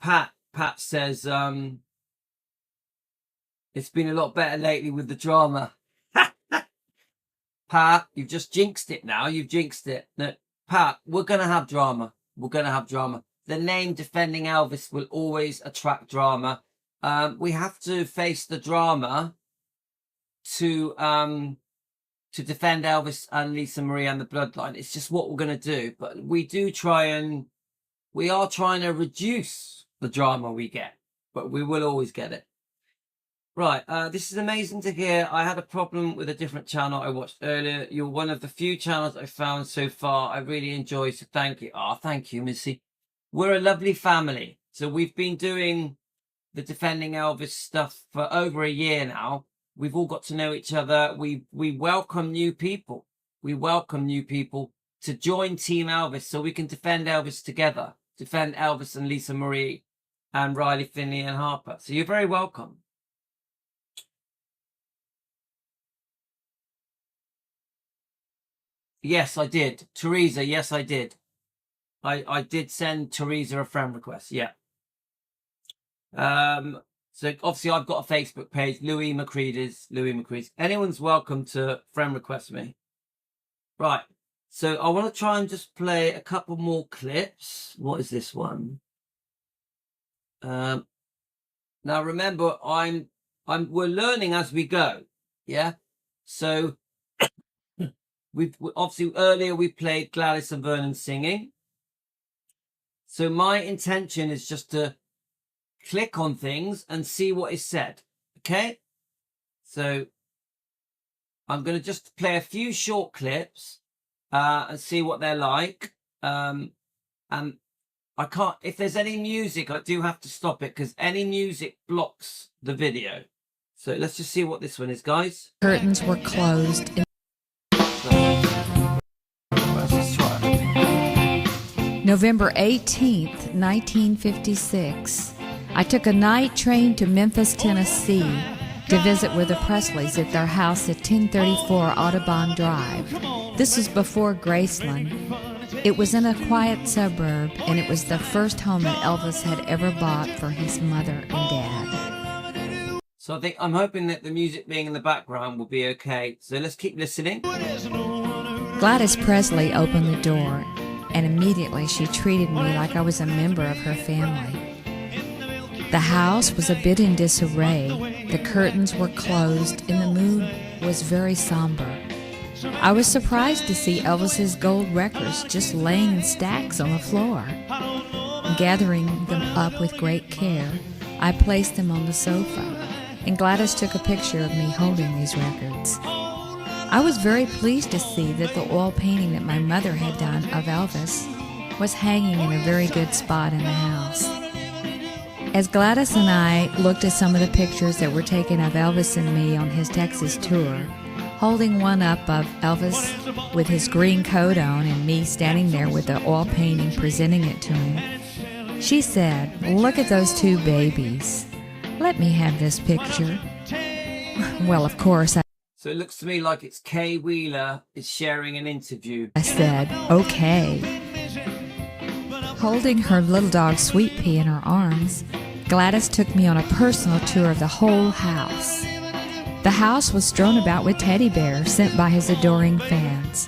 Pat says it's been a lot better lately with the drama. Pat, you've just jinxed it now. You've jinxed it. No, Pat, we're going to have drama. We're going to have drama. The name Defending Elvis will always attract drama. We have to face the drama to defend Elvis and Lisa Marie and the bloodline. It's just what we're going to do. But we are trying to reduce the drama we get, but we will always get it. Right, this is amazing to hear. I had a problem with a different channel I watched earlier. You're one of the few channels I found so far I really enjoy, so thank you. Thank you, Missy. We're a lovely family. So we've been doing the Defending Elvis stuff for over a year now. We've all got to know each other. We welcome new people. We welcome new people to join Team Elvis so we can defend Elvis together. Defend Elvis and Lisa Marie and Riley, Finley and Harper. So you're very welcome. Yes, I did. Teresa, yes, I did. I did send Teresa a friend request, yeah. So obviously I've got a Facebook page, Louis McCready's. Anyone's welcome to friend request me. Right. So I want to try and just play a couple more clips. What is this one? Now remember, we're learning as we go. Yeah. So we've obviously earlier we played Gladys and Vernon singing. So my intention is just to click on things and see what is said. Okay? So I'm going to just play a few short clips and see what they're like. And I can't, if there's any music, I do have to stop it because any music blocks the video. So let's just see what this one is, guys. Curtains were closed. Let's just try it. November 18th, 1956. I took a night train to Memphis, Tennessee to visit with the Presleys at their house at 1034 Audubon Drive. This was before Graceland. It was in a quiet suburb, and it was the first home that Elvis had ever bought for his mother and dad. So I'm hoping that the music being in the background will be okay. So let's keep listening. Gladys Presley opened the door, and immediately she treated me like I was a member of her family. The house was a bit in disarray. The curtains were closed, and the mood was very somber. I was surprised to see Elvis's gold records just laying in stacks on the floor. Gathering them up with great care, I placed them on the sofa, and Gladys took a picture of me holding these records. I was very pleased to see that the oil painting that my mother had done of Elvis was hanging in a very good spot in the house. As Gladys and I looked at some of the pictures that were taken of Elvis and me on his Texas tour, holding one up of Elvis with his green coat on and me standing there with the oil painting presenting it to him, she said, "Look at those two babies. Let me have this picture." Well, of course, So it looks to me like it's Kay Wheeler is sharing an interview. I said, "Okay." Holding her little dog Sweet Pea in her arms, Gladys took me on a personal tour of the whole house. The house was strewn about with teddy bears sent by his adoring fans.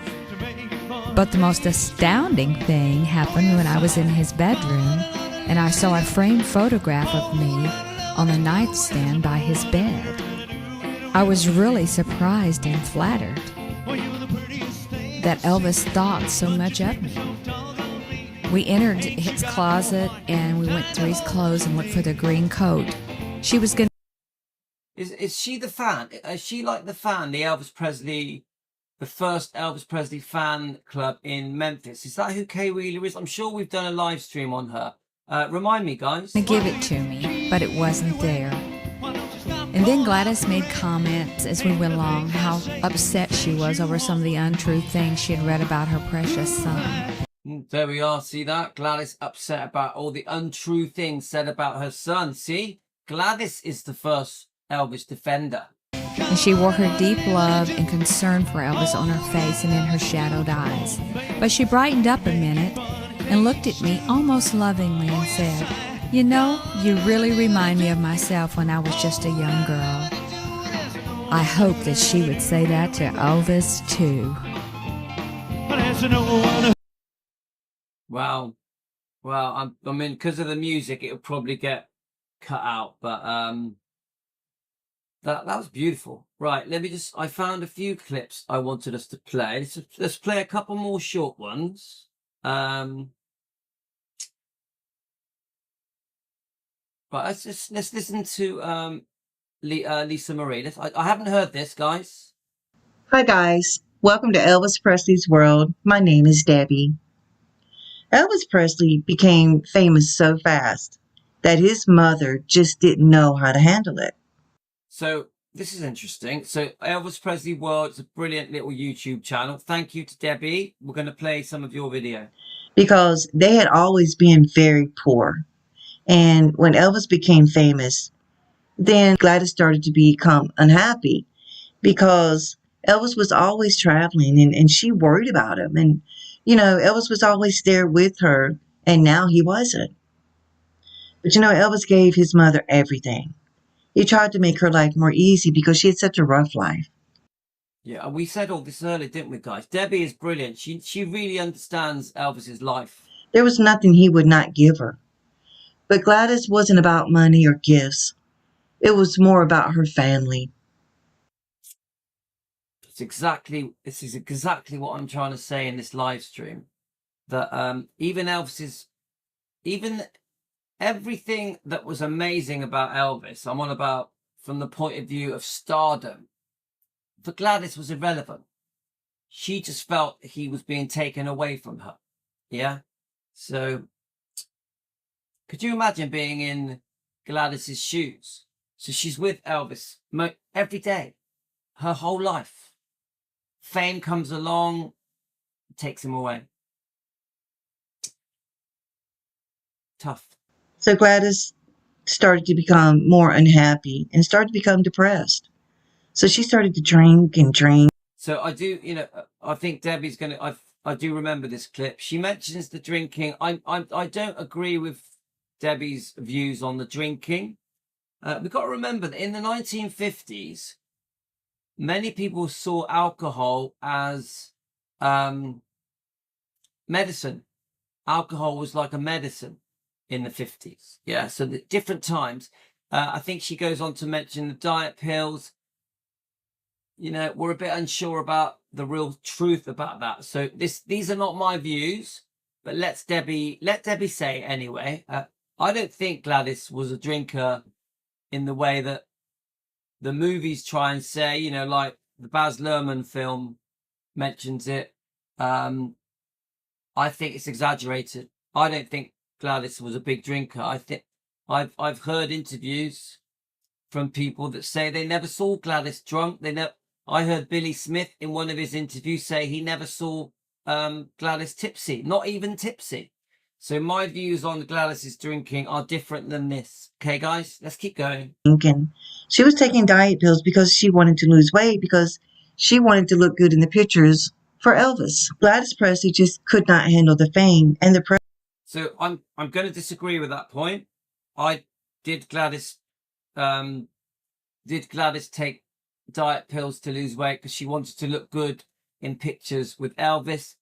But the most astounding thing happened when I was in his bedroom and I saw a framed photograph of me on the nightstand by his bed. I was really surprised and flattered that Elvis thought so much of me. We entered his closet and we went through his clothes and looked for the green coat. She was going Is she the fan? Is she like the fan, the Elvis Presley, the first Elvis Presley fan club in Memphis? Is that who Kay Wheeler is? I'm sure we've done a live stream on her. Remind me, guys. to give it to me, but it wasn't there. And then Gladys made comments as we went along how upset she was over some of the untrue things she had read about her precious son. There we are. See that? Gladys upset about all the untrue things said about her son. See? Gladys is the first Elvis defender. And she wore her deep love and concern for Elvis on her face and in her shadowed eyes. But she brightened up a minute and looked at me almost lovingly and said, "You know, you really remind me of myself when I was just a young girl." I hope that she would say that to Elvis too. Wow. Well, I mean, because of the music, it'll probably get cut out. But that was beautiful. Right, I found a few clips I wanted us to play. Let's play a couple more short ones. But let's listen to Lisa Marie. I haven't heard this, guys. Hi guys, welcome to Elvis Presley's World. My name is Debbie. Elvis Presley became famous so fast that his mother just didn't know how to handle it. So this is interesting. So Elvis Presley World is a brilliant little YouTube channel. Thank you to Debbie. We're going to play some of your video. Because they had always been very poor. And when Elvis became famous, then Gladys started to become unhappy because Elvis was always traveling and she worried about him. And, you know, Elvis was always there with her and now he wasn't. But, you know, Elvis gave his mother everything. He tried to make her life more easy because she had such a rough life. Yeah, we said all this earlier, didn't we, guys? Debbie is brilliant. She really understands Elvis's life. There was nothing he would not give her. But Gladys wasn't about money or gifts. It was more about her family. This is exactly what I'm trying to say in this live stream. That even everything that was amazing about Elvis, I'm on about from the point of view of stardom, for Gladys was irrelevant. She just felt he was being taken away from her. Yeah. So could you imagine being in Gladys's shoes? So she's with Elvis every day, her whole life. Fame comes along, takes him away. Tough. So Gladys started to become more unhappy and started to become depressed. So she started to drink and drink. So I do, I think Debbie's going to, I do remember this clip. She mentions the drinking. I don't agree with Debbie's views on the drinking. We've got to remember that in the 1950s, many people saw alcohol as medicine. Alcohol was like a medicine in the 50s. Yeah, so the different times. I think she goes on to mention the diet pills. We're a bit unsure about the real truth about that. So these are not my views, but let Debbie say anyway. I don't think Gladys was a drinker in the way that the movies try and say, like the Baz Luhrmann film mentions it. I think it's exaggerated. I don't think Gladys was a big drinker. I think I've heard interviews from people that say they never saw Gladys drunk. I heard Billy Smith in one of his interviews say he never saw Gladys tipsy, not even tipsy. So my views on Gladys's drinking are different than this. Okay, guys, let's keep going. And she was taking diet pills because she wanted to lose weight, because she wanted to look good in the pictures for Elvis. Gladys Presley just could not handle the fame and the pressure. So I'm going to disagree with that point. Did Gladys take diet pills to lose weight because she wanted to look good in pictures with Elvis?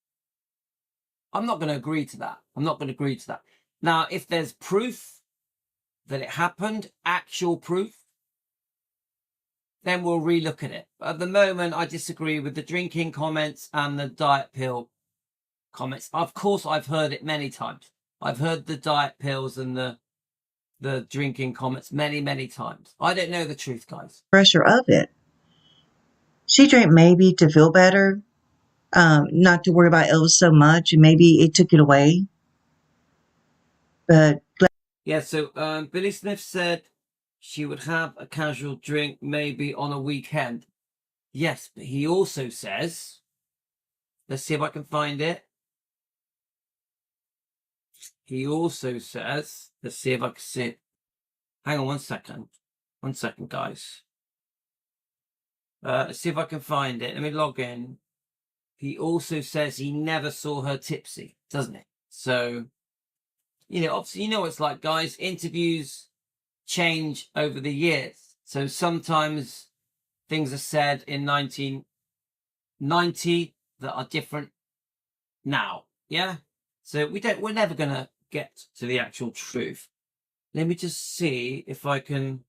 I'm not going to agree to that. Now, if there's proof that it happened, actual proof, then we'll relook at it. But at the moment, I disagree with the drinking comments and the diet pill comments. Of course, I've heard it many times. I've heard the diet pills and the drinking comments many, many times. I don't know the truth, guys. Pressure of it. She drank maybe to feel better, not to worry about Elvis so much, and maybe it took it away. But yeah, so Billy Smith said she would have a casual drink maybe on a weekend. Yes, but he also says, let's see if I can find it. He also says, let's see if I can see it. Hang on 1 second. 1 second, guys. Let's see if I can find it. Let me log in. He also says he never saw her tipsy, doesn't he? So, obviously, what it's like, guys. Interviews change over the years. So sometimes things are said in 1990 that are different now. Yeah. So we're never going to get to the actual truth. Let me just see if I can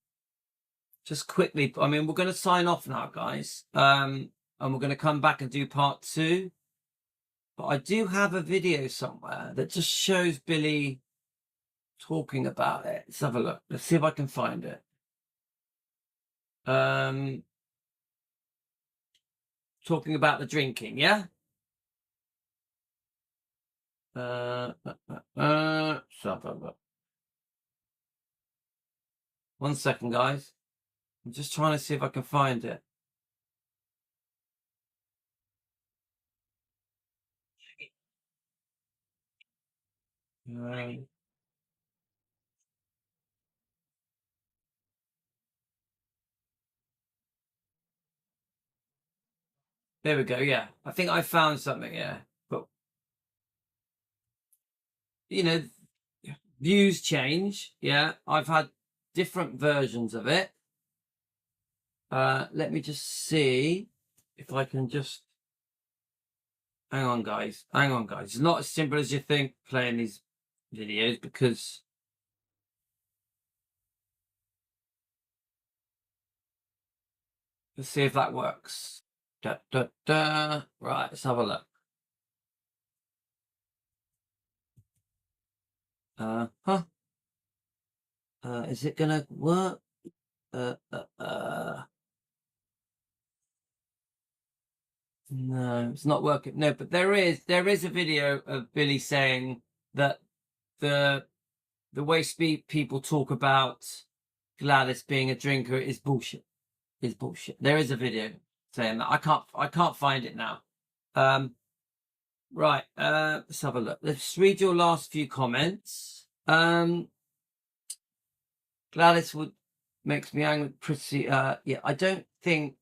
just quickly, we're going to sign off now, guys. And we're going to come back and do part 2. But I do have a video somewhere that just shows Billy talking about it. Let's have a look. Let's see if I can find it. Talking about the drinking, yeah? So, 1 second, guys. I'm just trying to see if I can find it. There we go. Yeah, I think I found something. Yeah, but views change. Yeah, I've had different versions of it. Let me just see if I can just. Hang on, guys. It's not as simple as you think playing these videos, because let's see if that works. Right, let's have a look. Is it gonna work? No, it's not working. No, but there is a video of Billy saying that the way people talk about Gladys being a drinker is bullshit. Is bullshit. There is a video saying that. I can't find it now. Right. Let's have a look. Let's read your last few comments. Gladys makes me angry. Pretty. Yeah. I don't think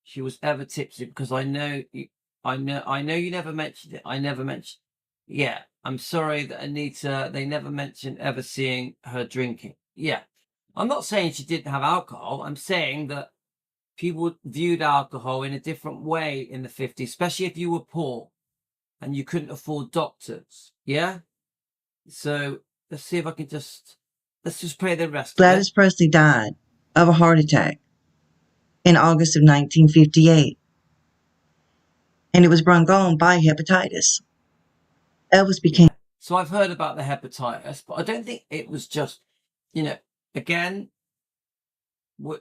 she was ever tipsy because I know you never mentioned it. I never mentioned. Yeah. I'm sorry that Anita. They never mentioned ever seeing her drinking. Yeah. I'm not saying she didn't have alcohol. I'm saying that people viewed alcohol in a different way in the 50s, especially if you were poor and you couldn't afford doctors. Yeah? So let's see if I can let's just play the rest Gladys of it. Presley died of a heart attack in August of 1958, and it was brought on by hepatitis. Elvis became... So I've heard about the hepatitis, but I don't think it was just, again,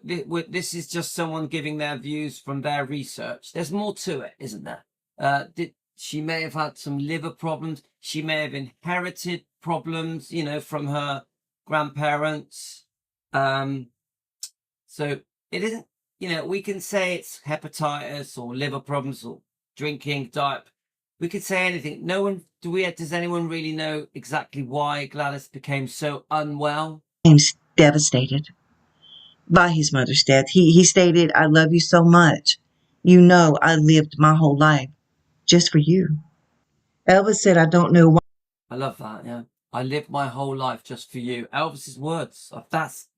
this is just someone giving their views from their research. There's more to it, isn't there? She may have had some liver problems. She may have inherited problems, from her grandparents. So it isn't, we can say it's hepatitis or liver problems or drinking, diet. We could say anything. Does anyone really know exactly why Gladys became so unwell? Devastated by his mother's death. He stated, "I love you so much. You know I lived my whole life just for you." Elvis said, "I don't know why." I love that, yeah. I lived my whole life just for you. Elvis's words.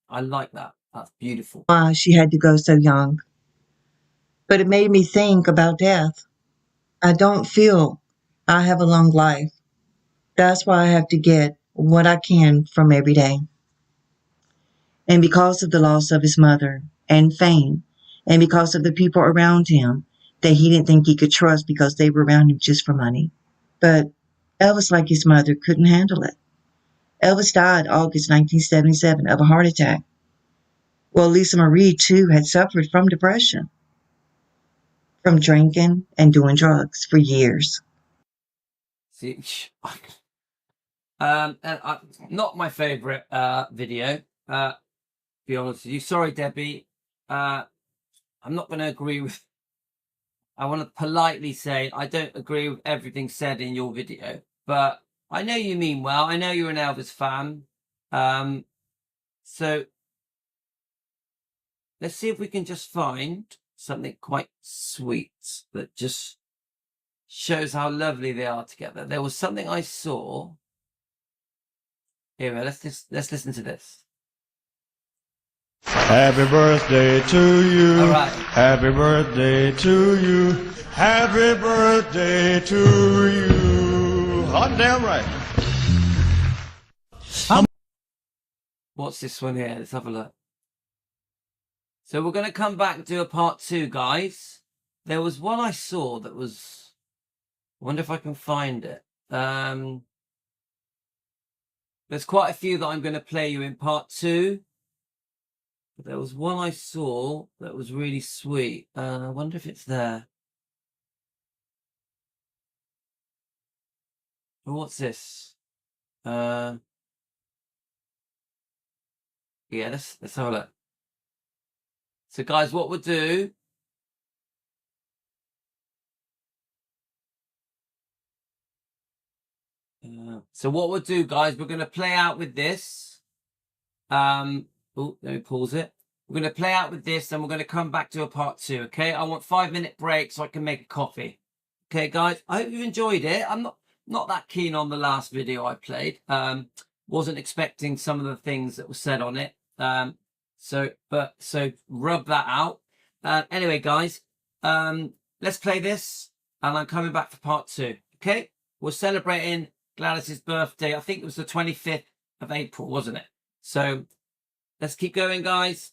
I like that. That's beautiful. Why she had to go so young. But it made me think about death. I don't feel I have a long life. That's why I have to get what I can from every day. And because of the loss of his mother and fame, and because of the people around him that he didn't think he could trust because they were around him just for money. But Elvis, like his mother, couldn't handle it. Elvis died August 1977 of a heart attack. Well, Lisa Marie, too, had suffered from depression, from drinking and doing drugs for years. See, not my favorite video. Be honest with you. Sorry, Debbie. I'm not going to agree with. I want to politely say I don't agree with everything said in your video, but I know you mean well. I know you're an Elvis fan. So let's see if we can just find something quite sweet that just shows how lovely they are together. There was something I saw. Here, let's listen to this. Happy birthday to you. All right. Happy birthday to you. Happy birthday to you. Hot damn right. What's this one here? Let's have a look. So we're going to come back and do a part 2, guys. There was one I saw that was... I wonder if I can find it. There's quite a few that I'm going to play you in part 2. But there was one I saw that was really sweet. I wonder if it's there. Oh, what's this? Yeah, let's have a look. So, guys, what we'll do... guys, we're going to play out with this. Oh, let me pause it. We're going to play out with this, and we're going to come back to a part 2, okay? I want 5-minute break so I can make a coffee. Okay, guys? I hope you enjoyed it. I'm not that keen on the last video I played. Wasn't expecting some of the things that were said on it. So rub that out. Anyway, guys, let's play this, and I'm coming back for part 2, okay? We're celebrating Gladys's birthday. I think it was the 25th of April, wasn't it? So let's keep going, guys.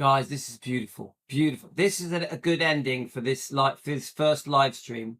Guys, this is beautiful. Beautiful. This is a good ending for this first live stream.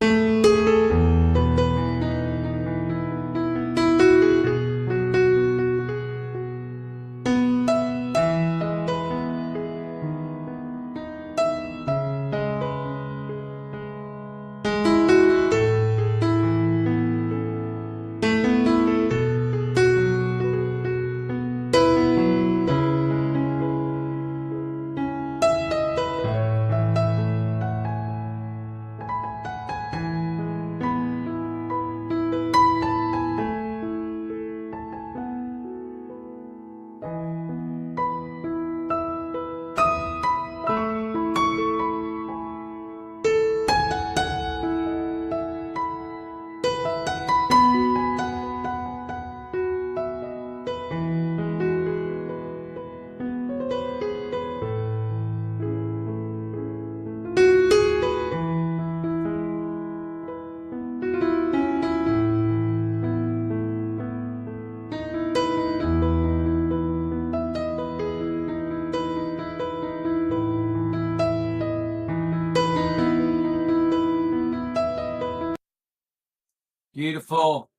Beautiful.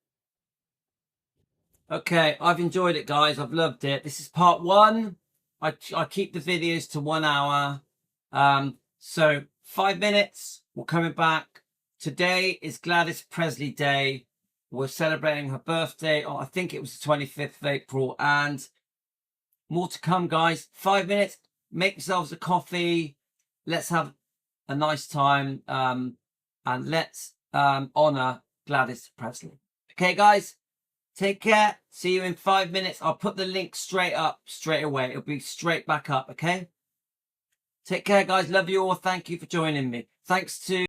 Okay, I've enjoyed it, guys. I've loved it. This is part 1. I keep the videos to 1 hour. So 5 minutes. We're coming back. Today is Gladys Presley Day. We're celebrating her birthday. I think it was the 25th of April. And more to come, guys. 5 minutes. Make yourselves a coffee. Let's have a nice time. And let's honor Gladys Presley. Okay, guys, take care. See you in 5 minutes. I'll put the link straight away. It'll be straight back up. Okay, take care, guys. Love you all. Thank you for joining me. Thanks to